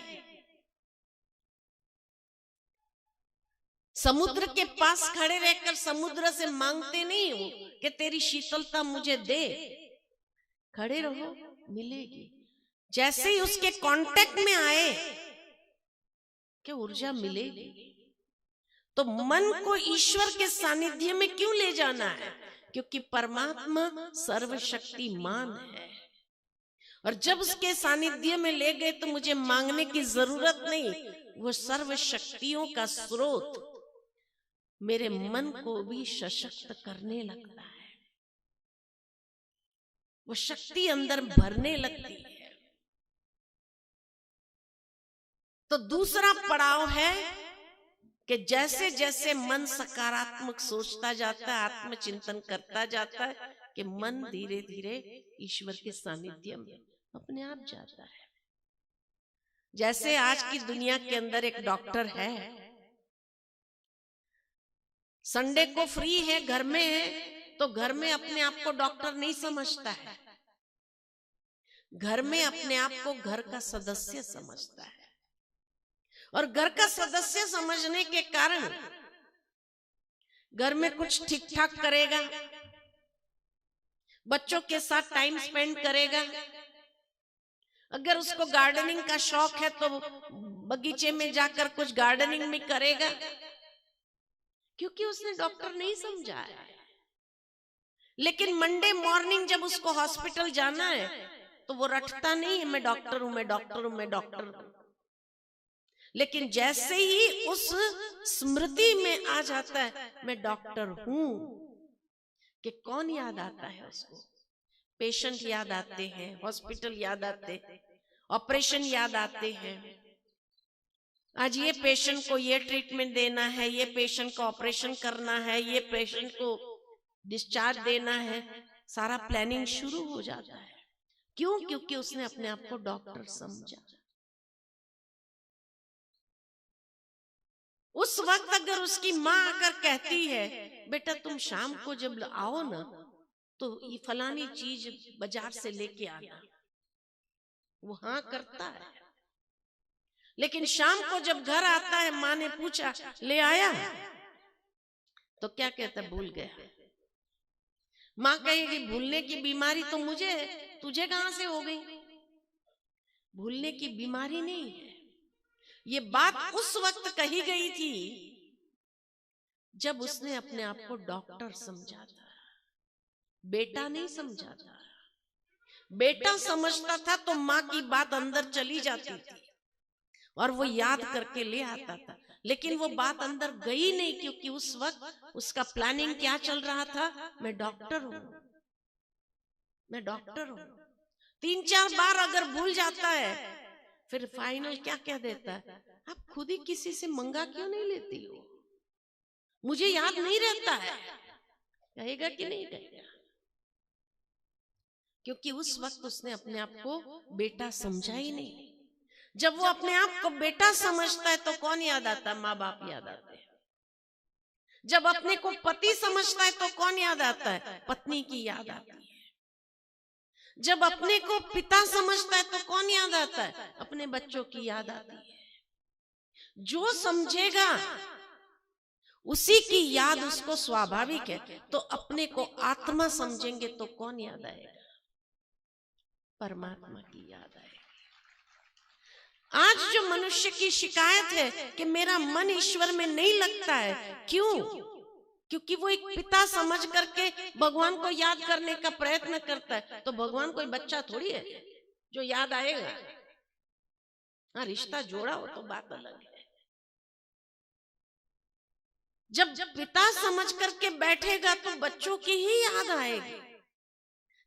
Speaker 1: समुद्र के पास खड़े रहकर समुद्र से मांगते नहीं हो कि तेरी शीतलता मुझे दे। खड़े रहो, मिलेगी। जैसे ही उसके कांटेक्ट में आए कि ऊर्जा मिलेगी। तो मन को ईश्वर के सानिध्य में क्यों ले जाना है? क्योंकि परमात्मा सर्वशक्तिमान है, और जब उसके सानिध्य में ले गए तो मुझे मांगने की जरूरत नहीं। वो सर्व शक्तियों का स्रोत मेरे मन को भी सशक्त करने लगता है, वो शक्ति अंदर भरने लगती है। तो दूसरा पड़ाव है कि जैसे जैसे मन सकारात्मक सोचता जाता है, आत्मचिंतन करता जाता है, कि मन धीरे धीरे ईश्वर के सानिध्य में अपने आप जाता है। जैसे आज की दुनिया के अंदर एक डॉक्टर है, संडे को फ्री है, घर में है, तो घर में अपने आप को डॉक्टर नहीं समझता है, घर में अपने आप को घर का सदस्य समझता है। और घर का सदस्य समझने के कारण घर में कुछ ठीक ठाक करेगा, बच्चों के साथ टाइम स्पेंड करेगा। अगर उसको गार्डनिंग का शौक है तो बगीचे में जाकर कुछ गार्डनिंग में करेगा, क्योंकि उसने डॉक्टर नहीं समझा है। लेकिन मंडे मॉर्निंग जब उसको हॉस्पिटल जाना है तो वो रटता नहीं है मैं डॉक्टर हूं, मैं डॉक्टर हूं, मैं डॉक्टर हूं। लेकिन जैसे ही उस स्मृति में आ जाता है मैं डॉक्टर हूं, कि कौन याद आता है उसको? पेशेंट याद आते हैं, हॉस्पिटल याद आते, ऑपरेशन याद आते हैं। आज ये पेशेंट को ये ट्रीटमेंट देना है, ये पेशेंट को ऑपरेशन करना है, ये पेशेंट को डिस्चार्ज देना है, सारा प्लानिंग शुरू हो जाता है। क्यों? क्योंकि उसने अपने आप को डॉक्टर समझा। उस वक्त अगर उसकी माँ अगर कहती है बेटा तुम शाम को जब आओ ना तो ये फलानी चीज बाजार से लेके आना, वो हाँ करता है। लेकिन शाम को जब घर आता है माँ ने पूछा ले आया, तो क्या कहता? भूल गया। माँ कहेगी भूलने की बीमारी तो मुझे है, तुझे कहां से हो गई? भूलने की बीमारी नहीं है। ये बात उस वक्त कही गई थी जब उसने अपने आप को डॉक्टर समझा था, बेटा नहीं समझा था। बेटा समझता था तो माँ की बात अंदर चली जाती थी और वो याद करके ले आता था। लेकिन वो बात अंदर गई नहीं, क्योंकि उस वक्त उसका प्लानिंग क्या चल रहा था? मैं डॉक्टर हूं, मैं डॉक्टर हूं। 3-4 बार अगर भूल जाता है फिर फाइनल क्या कह देता है? आप खुद ही किसी से मंगा क्यों नहीं लेती हो? मुझे याद नहीं रहता है। कहेगा कि नहीं कहेगा? क्योंकि उस वक्त उसने अपने आप को बेटा समझा ही नहीं। जब वो अपने आप को बेटा समझता है तो कौन याद आता है? माँ बाप याद आते हैं। जब अपने को पति समझता है तो कौन याद आता है? पत्नी की याद आती है। जब अपने को पिता समझता है तो कौन याद आता है? अपने बच्चों की याद आती है। जो समझेगा उसी की याद उसको स्वाभाविक है। तो अपने को आत्मा समझेंगे तो कौन याद आएगा? परमात्मा की याद आएगी। आज जो मनुष्य की शिकायत है कि मेरा मन ईश्वर में नहीं लगता है, क्यों? क्योंकि वो एक पिता समझ करके भगवान को याद करने का प्रयत्न करता है। तो भगवान कोई बच्चा थोड़ी है जो याद आएगा। हाँ, रिश्ता जोड़ा हो तो बात अलग है। जब पिता समझ करके बैठेगा तो बच्चों की ही याद आएगी।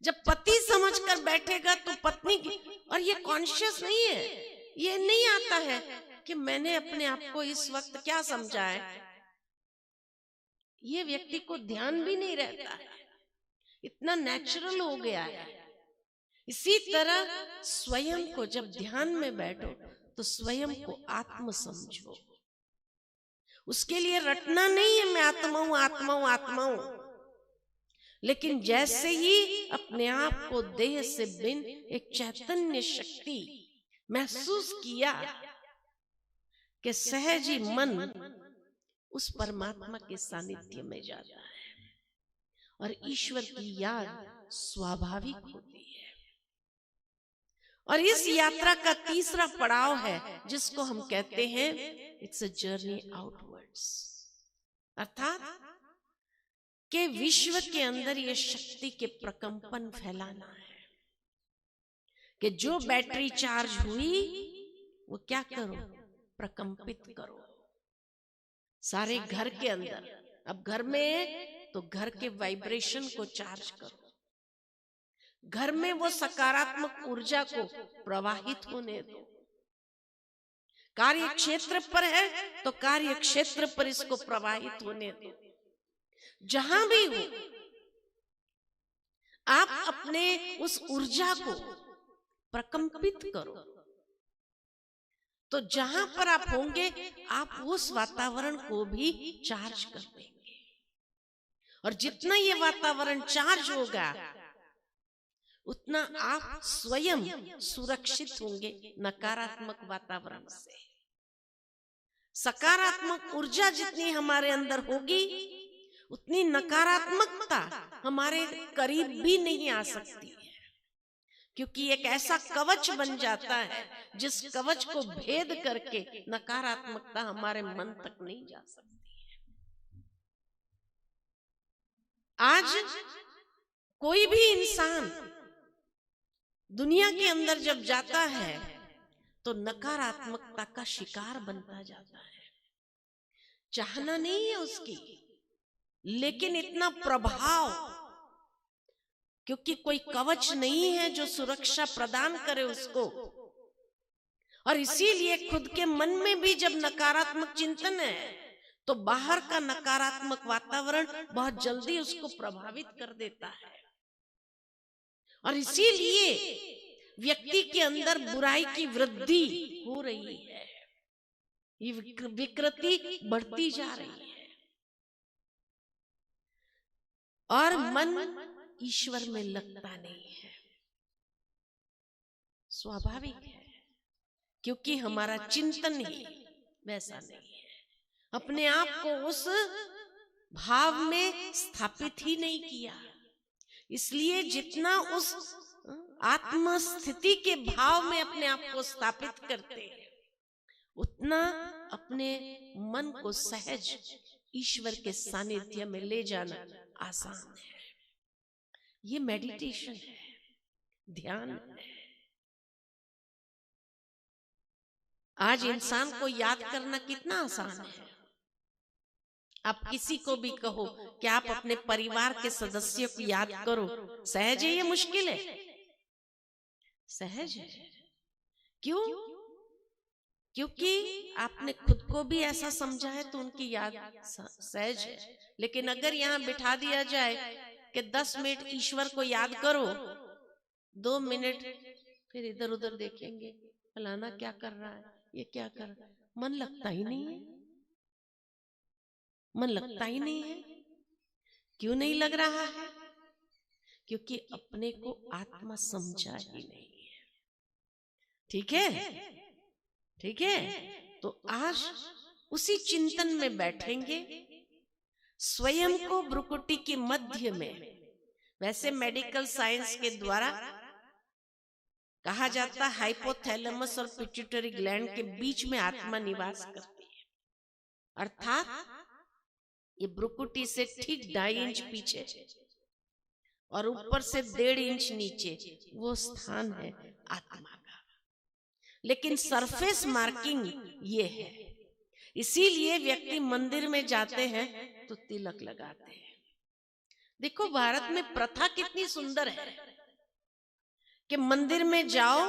Speaker 1: जब पति समझ कर बैठेगा तो पत्नी की। और ये कॉन्शियस नहीं है, ये नहीं आता है कि मैंने अपने आप को इस वक्त क्या समझा है। ये व्यक्ति को ध्यान भी नहीं रहता है, इतना नेचुरल हो गया है। इसी तरह स्वयं को जब ध्यान में बैठो तो स्वयं को आत्म समझो। उसके लिए रटना नहीं है मैं आत्मा हूं, आत्मा हूं, आत्मा हूं। लेकिन जैसे ही अपने आप को देह से भिन्न एक चैतन्य शक्ति महसूस किया कि सहज ही मन उस परमात्मा के सानिध्य में जाता है और ईश्वर की याद स्वाभाविक होती है। और इस यात्रा का तीसरा पड़ाव है जिसको हम कहते हैं इट्स अ जर्नी आउटवर्ड्स, अर्थात कि विश्व के अंदर ये शक्ति के प्रकंपन फैलाना है। कि जो बैटरी चार्ज हुई वो क्या करो? प्रकंपित करो सारे घर के अंदर। अब घर में तो घर के वाइब्रेशन को चार्ज करो, घर में वो सकारात्मक ऊर्जा को प्रवाहित होने दो। कार्य क्षेत्र पर है तो कार्य क्षेत्र पर इसको प्रवाहित होने दो। जहां भी हो आप अपने उस ऊर्जा को प्रकंपित करो। तो जहां पर आप होंगे आप उस वातावरण को भी चार्ज कर देंगे। और जितना ये वातावरण चार्ज होगा उतना आप स्वयं सुरक्षित होंगे नकारात्मक वातावरण से। सकारात्मक ऊर्जा जितनी हमारे अंदर होगी उतनी नकारात्मकता हमारे करीब भी नहीं आ सकती है। क्योंकि एक ऐसा कवच बन जाता है जिस कवच को भेद करके नकारात्मकता हमारे मन तक नहीं जा सकती है। आज कोई भी इंसान दुनिया के अंदर जब जाता है तो नकारात्मकता का शिकार बनता जाता है। चाहना नहीं है उसकी, लेकिन इतना प्रभाव, क्योंकि कोई कवच नहीं है जो सुरक्षा प्रदान करे उसको, और इसीलिए खुद के मन में भी जब नकारात्मक चिंतन है तो बाहर का नकारात्मक वातावरण बहुत जल्दी उसको प्रभावित कर देता है। और इसीलिए व्यक्ति के अंदर बुराई की वृद्धि हो रही है, ये विकृति बढ़ती जा रही है, और मन ईश्वर में लगता नहीं है। स्वाभाविक है, क्योंकि हमारा चिंतन ही वैसा नहीं है, अपने आप को उस भाव में स्थापित ही नहीं किया। इसलिए जितना उस आत्म स्थिति के भाव में अपने आप को स्थापित करते हैं, उतना अपने मन को सहज ईश्वर के सानिध्य में ले जाना आसान है। ये मेडिटेशन है, ध्यान है। आज इंसान को याद करना कितना आसान है। आप किसी को भी कहो कि आप अपने परिवार के सदस्यों को याद करो, सहज है ये मुश्किल है? सहज है। क्यों? क्योंकि आपने खुद को भी ऐसा समझा है तो उनकी याद सहज है। लेकिन अगर यहाँ बिठा दिया जाए कि 10 मिनट ईश्वर को याद करो, 2 मिनट फिर इधर उधर देखेंगे, फलाना क्या कर रहा है, ये क्या कर रहा है, मन लगता ही नहीं है। मन लगता ही नहीं है। क्यों नहीं लग रहा है? क्योंकि अपने को आत्मा समझा ही नहीं है। ठीक है, ठीक है। तो आज उसी चिंतन में बैठेंगे, स्वयं को भ्रुकुटी के मध्य में। वैसे मेडिकल साइंस के द्वारा कहा जाता है हाइपोथैलेमस और पिट्यूटरी ग्लैंड के बीच में आत्मा निवास करती है, अर्थात ये भ्रुकुटी से ठीक 2.5 इंच पीछे और ऊपर से 1.5 इंच नीचे वो स्थान है आत्मा का। लेकिन सरफेस मार्किंग ये है, इसीलिए व्यक्ति मंदिर में जाते हैं तो तिलक लगाते हैं। देखो भारत में प्रथा कितनी सुंदर है कि मंदिर में जाओ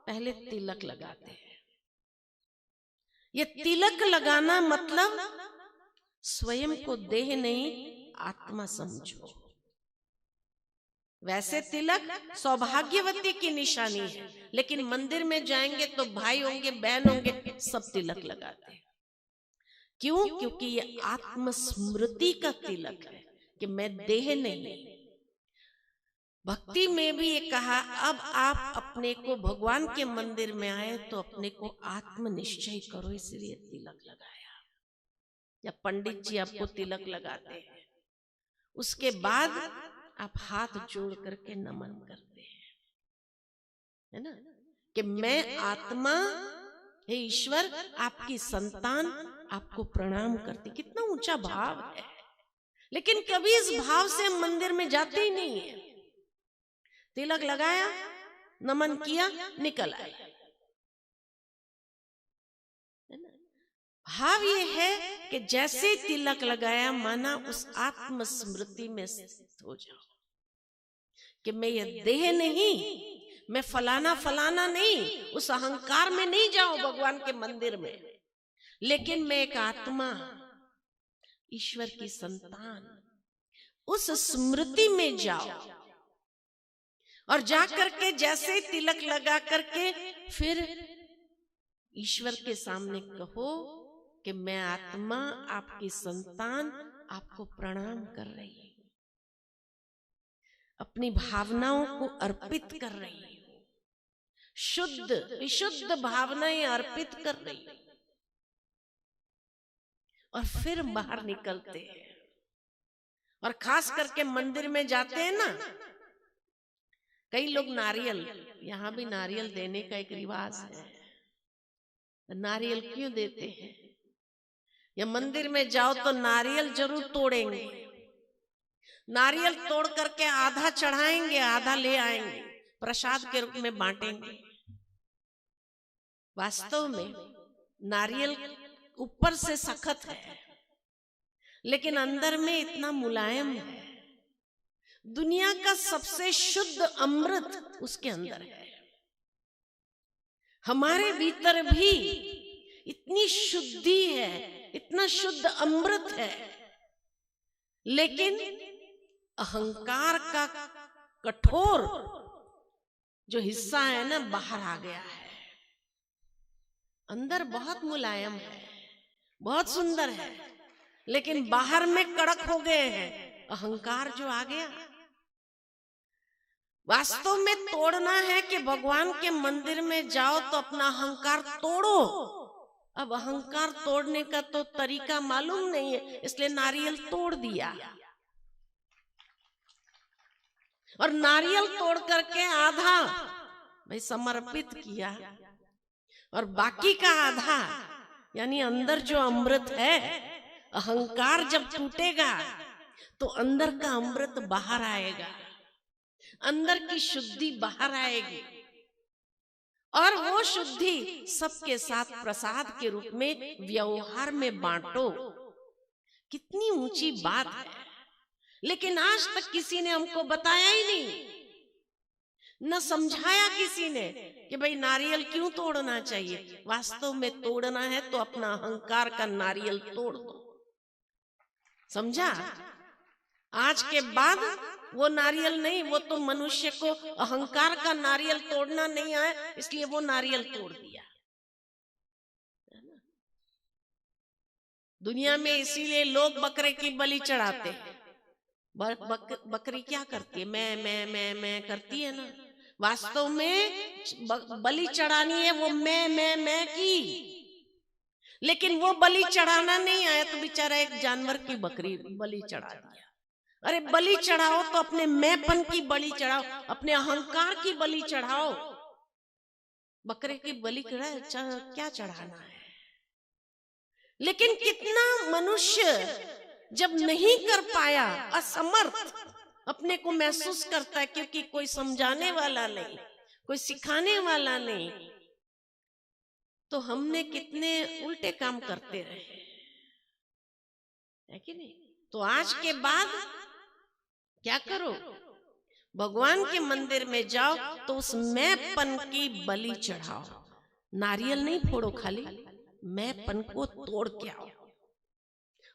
Speaker 1: पहले तिलक लगाते हैं। ये तिलक लगाना मतलब स्वयं को देह नहीं आत्मा समझो। वैसे तिलक सौभाग्यवती की निशानी है, लेकिन मंदिर में जाएंगे तो भाई होंगे, बहन होंगे, सब तिलक लगाते हैं। क्यों? क्योंकि ये आत्मस्मृति का तिलक है कि मैं देह नहीं। भक्ति में भी ये कहा, अब आप अपने को भगवान के मंदिर में आए तो अपने को आत्मनिश्चय करो, इसलिए तिलक लगाया। या पंडित जी आपको तिलक लगाते हैं, उसके बाद आप हाथ जोड़ करके नमन करते हैं, है ना, कि मैं आत्मा, हे ईश्वर आपकी संतान आपको प्रणाम करती। कितना ऊंचा भाव है, लेकिन कभी इस भाव से हम मंदिर में जाते ही नहीं है। तिलक लगाया, नमन किया, निकल आए। भाव ये है कि जैसे तिलक लगाया माना उस आत्म स्मृति में स्थित हो जाओ कि मैं ये देह नहीं, मैं फलाना फलाना नहीं, उस अहंकार में नहीं जाऊं भगवान के मंदिर में, लेकिन मैं एक आत्मा, ईश्वर की संतान, उस स्मृति में जाओ। और जाकर के जैसे तिलक लगा करके फिर ईश्वर के सामने कहो कि मैं आत्मा, आपकी संतान, आपको प्रणाम कर रही हूं, अपनी भावनाओं को अर्पित कर रही हूं, शुद्ध विशुद्ध भावनाएं अर्पित कर रही हूं। और फिर बाहर निकलते हैं, और खास करके मंदिर में जाते हैं ना, कई लोग नारियल, यहाँ भी नारियल देने का एक रिवाज है, नारियल क्यों देते हैं? या मंदिर में जाओ तो नारियल जरूर तोड़ेंगे, नारियल तोड़ करके आधा चढ़ाएंगे, आधा ले आएंगे, प्रसाद के रूप में बांटेंगे। वास्तव में नारियल ऊपर से सख्त है, लेकिन अंदर में इतना मुलायम है। दुनिया का सबसे शुद्ध अमृत उसके अंदर है। हमारे भीतर भी इतनी शुद्धि है, इतना शुद्ध अमृत है, लेकिन अहंकार का कठोर जो हिस्सा है ना, बाहर आ गया है। अंदर बहुत मुलायम है, बहुत सुंदर है, लेकिन बाहर में कड़क हो गए हैं। अहंकार जो आ गया, वास्तव में तोड़ना है कि भगवान के मंदिर में जाओ तो अपना अहंकार तोड़ो। अब अहंकार तोड़ने का तो तरीका मालूम नहीं है, इसलिए नारियल तोड़ दिया, और नारियल तोड़ करके आधा भाई समर्पित किया, और बाकी का आधा यानी अंदर जो अमृत है, अहंकार जब टूटेगा तो अंदर का अमृत बाहर आएगा, अंदर की शुद्धि बाहर आएगी, और वो शुद्धि सबके साथ प्रसाद के रूप में व्यवहार में बांटो। कितनी ऊंची बात है, लेकिन आज तक किसी ने हमको बताया ही नहीं, न समझाया किसी ने कि भाई नारियल क्यों तोड़ना चाहिए। वास्तव में तोड़ना है तो अपना अहंकार का नारियल तोड़ दो, समझा? आज के बाद वो नारियल नहीं, वो तो मनुष्य को अहंकार का नारियल तोड़ना नहीं आया, इसलिए वो नारियल तोड़ दिया। दुनिया में इसीलिए लोग बकरे की बलि चढ़ाते हैं। बकरी क्या करती है? मैं करती है ना। वास्तव में बलि चढ़ानी है वो मैं की, लेकिन वो बलि चढ़ाना नहीं आया तो बेचारा एक जानवर की बकरी बलि चढ़ा दिया। अरे बलि चढ़ाओ तो अपने मैंपन की बलि चढ़ाओ, अपने अहंकार की बलि चढ़ाओ। बकरे की बलि क्या चढ़ाना है? लेकिन कितना मनुष्य जब नहीं कर पाया, असमर्थ अपने को महसूस करता है, क्योंकि कोई समझाने वाला नहीं, कोई सिखाने वाला नहीं, तो हमने कितने उल्टे काम करते रहे, है कि नहीं? तो आज के बाद क्या करो? भगवान के मंदिर में जाओ तो उस मैंपन की बलि चढ़ाओ। नारियल नहीं फोड़ो, खाली मैंपन को तोड़ के आओ,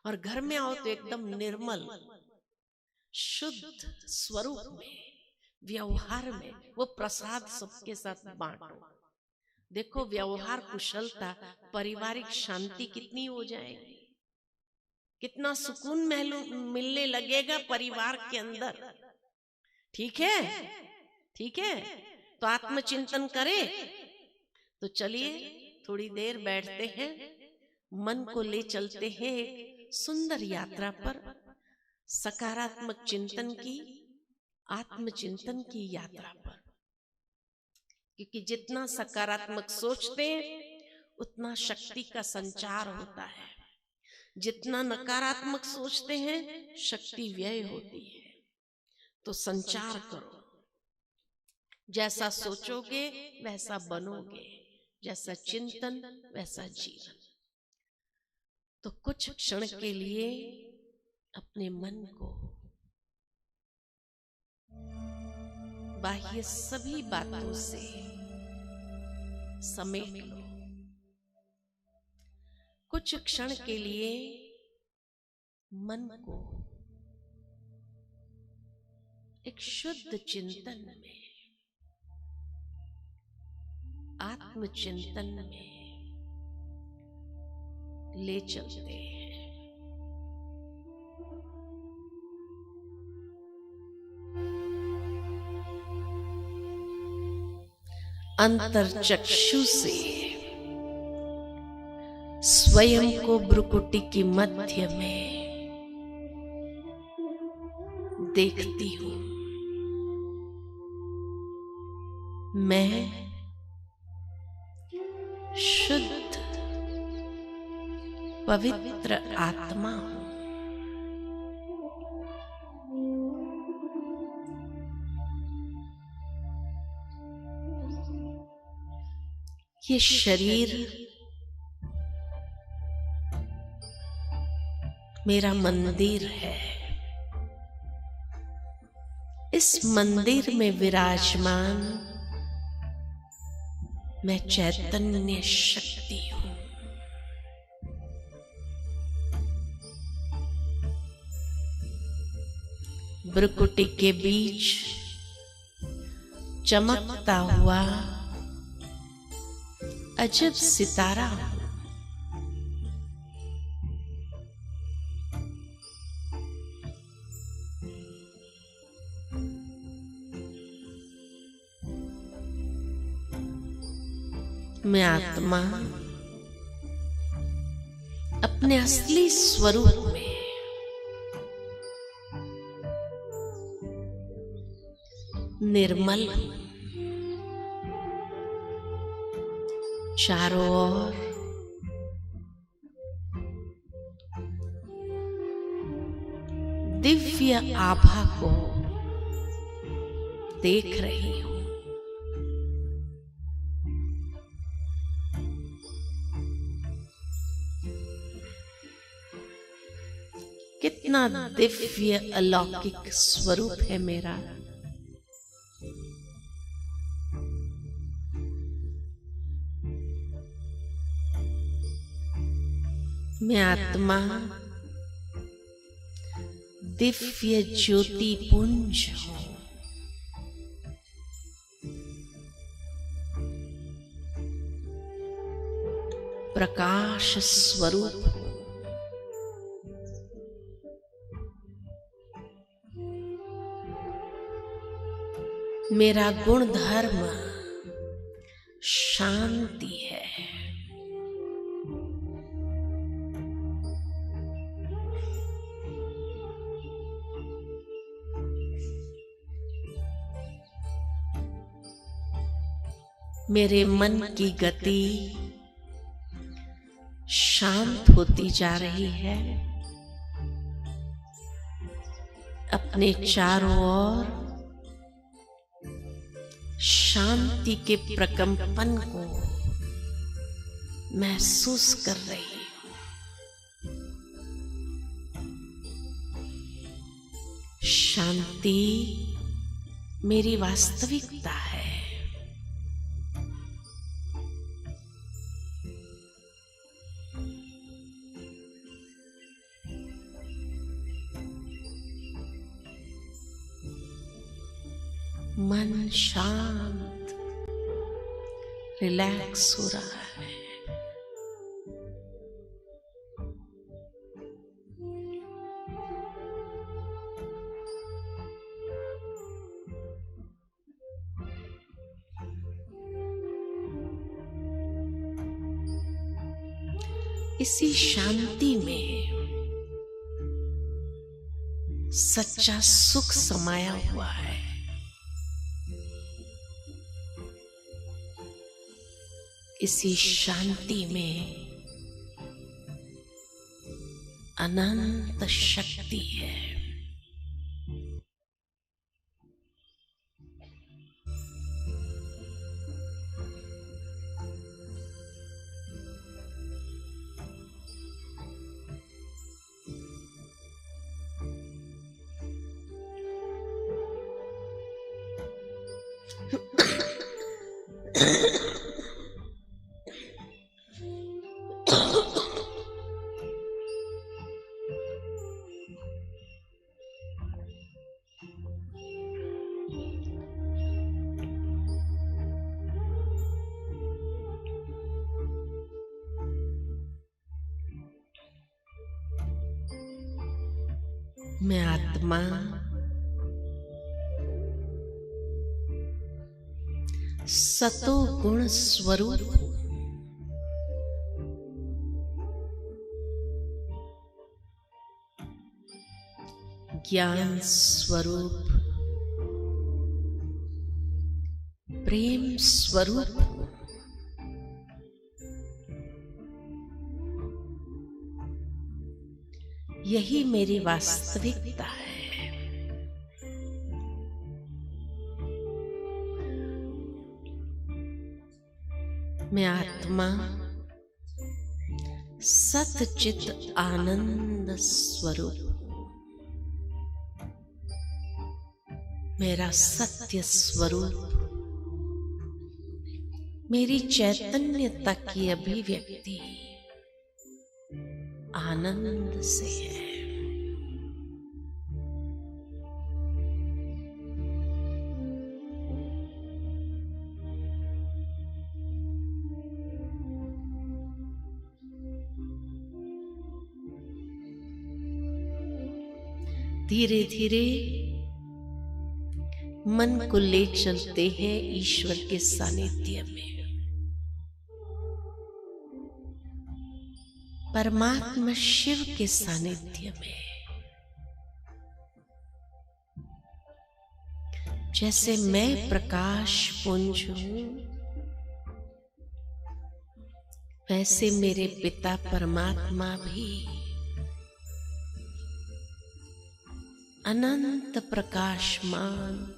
Speaker 1: और घर में आओ तो एकदम निर्मल शुद्ध स्वरूप में, व्यवहार में वो प्रसाद सबके साथ बांटो। देखो व्यवहार कुशलता, पारिवारिक शांति कितनी हो जाएगी, कितना सुकून मिलने लगेगा परिवार के अंदर। ठीक है, ठीक है, तो आत्मचिंतन करें। तो चलिए थोड़ी देर बैठते हैं, मन को ले चलते हैं एक सुंदर यात्रा पर, सकारात्मक चिंतन की, आत्मचिंतन की यात्रा पर। क्योंकि जितना सकारात्मक सोचते हैं उतना शक्ति का संचार होता है, जितना नकारात्मक सोचते हैं शक्ति व्यय होती है। तो संचार करो, जैसा सोचोगे वैसा बनोगे, जैसा चिंतन वैसा जीवन। तो कुछ क्षण के लिए अपने मन को बाह्य सभी बातों से समेट लो। कुछ क्षण के लिए मन को एक शुद्ध चिंतन में, आत्मचिंतन में ले चलते हैं। अंतरचक्षु से स्वयं को भ्रुकुटी की मध्य में देखती हूं। मैं शुद्ध पवित्र आत्मा हूं। ये शरीर मेरा मंदिर है। इस मंदिर में विराजमान मैं चैतन्य शक्ति हूं। भ्रुकुटी के बीच चमकता हुआ अजब सितारा हूं। मैं आत्मा अपने असली स्वरूप में निर्मल हूं। चारों ओर दिव्य आभा को देख रही हूं। कितना दिव्य अलौकिक स्वरूप है मेरा। मैं आत्मा दिव्य ज्योति पुंज हूं। प्रकाश स्वरूप हूं। मेरा गुण धर्म शांति है। मेरे मन की गति शांत होती जा रही है। अपने चारों ओर शांति के प्रकंपन को महसूस कर रही हूं। शांति मेरी वास्तविकता है। मन शांत रिलैक्स हो रहा है। इसी शांति में सच्चा सुख समाया हुआ है। इसी शांति में अनंत शक्ति है। मैं आत्मा सतो गुण स्वरूप हूं। ज्ञान स्वरूप प्रेम स्वरूप हूं। यही मेरी वास्तविकता है। मैं आत्मा सतचित आनंद स्वरूप हूं। मेरा सत्य स्वरूप मेरी चैतन्यता की अभिव्यक्ति आनंद से है। धीरे धीरे मन को ले चलते हैं ईश्वर के सानिध्य में। परमात्मा शिव के सानिध्य में। जैसे मैं प्रकाश पुंज हूं, वैसे मेरे पिता परमात्मा भी अनंत प्रकाशमान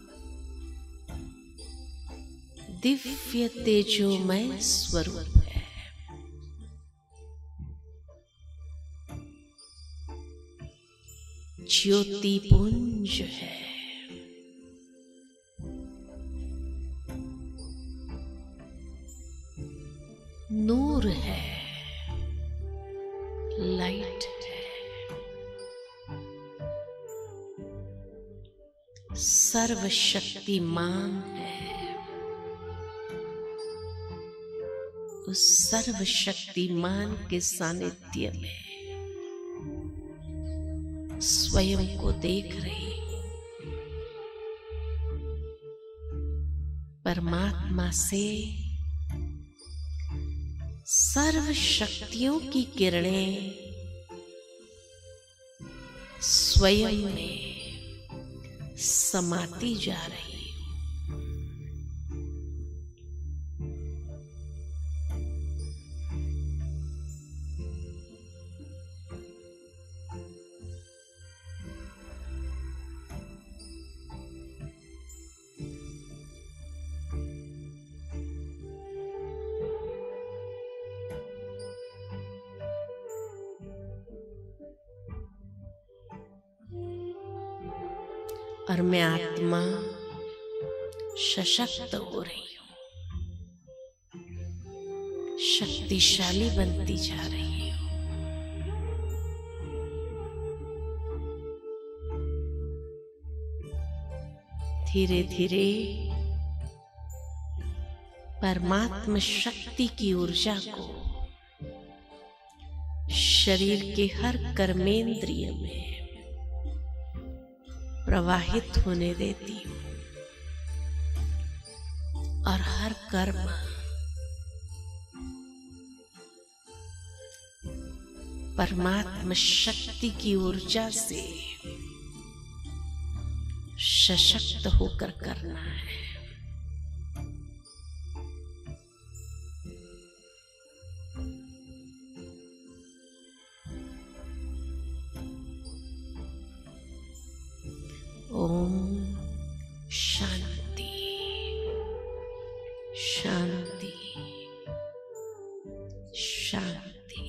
Speaker 1: दिव्य तेजोमय स्वरूप है। ज्योति पुंज है। नूर है, लाइट है। सर्वशक्तिमान है। उस सर्वशक्तिमान के सानिध्य में स्वयं को देख रही हूं। परमात्मा से सर्व शक्तियों की किरणें स्वयं में समाती जा रही। और मैं आत्मा सशक्त हो रही हूं, शक्तिशाली बनती जा रही हूं। धीरे धीरे परमात्मा शक्ति की ऊर्जा को शरीर के हर कर्मेंद्रिय में प्रवाहित होने देती हूं और हर कर्म परमात्मा शक्ति की ऊर्जा से सशक्त होकर करना है। ओम शांति शांति शांति।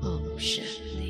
Speaker 1: ओम शांति।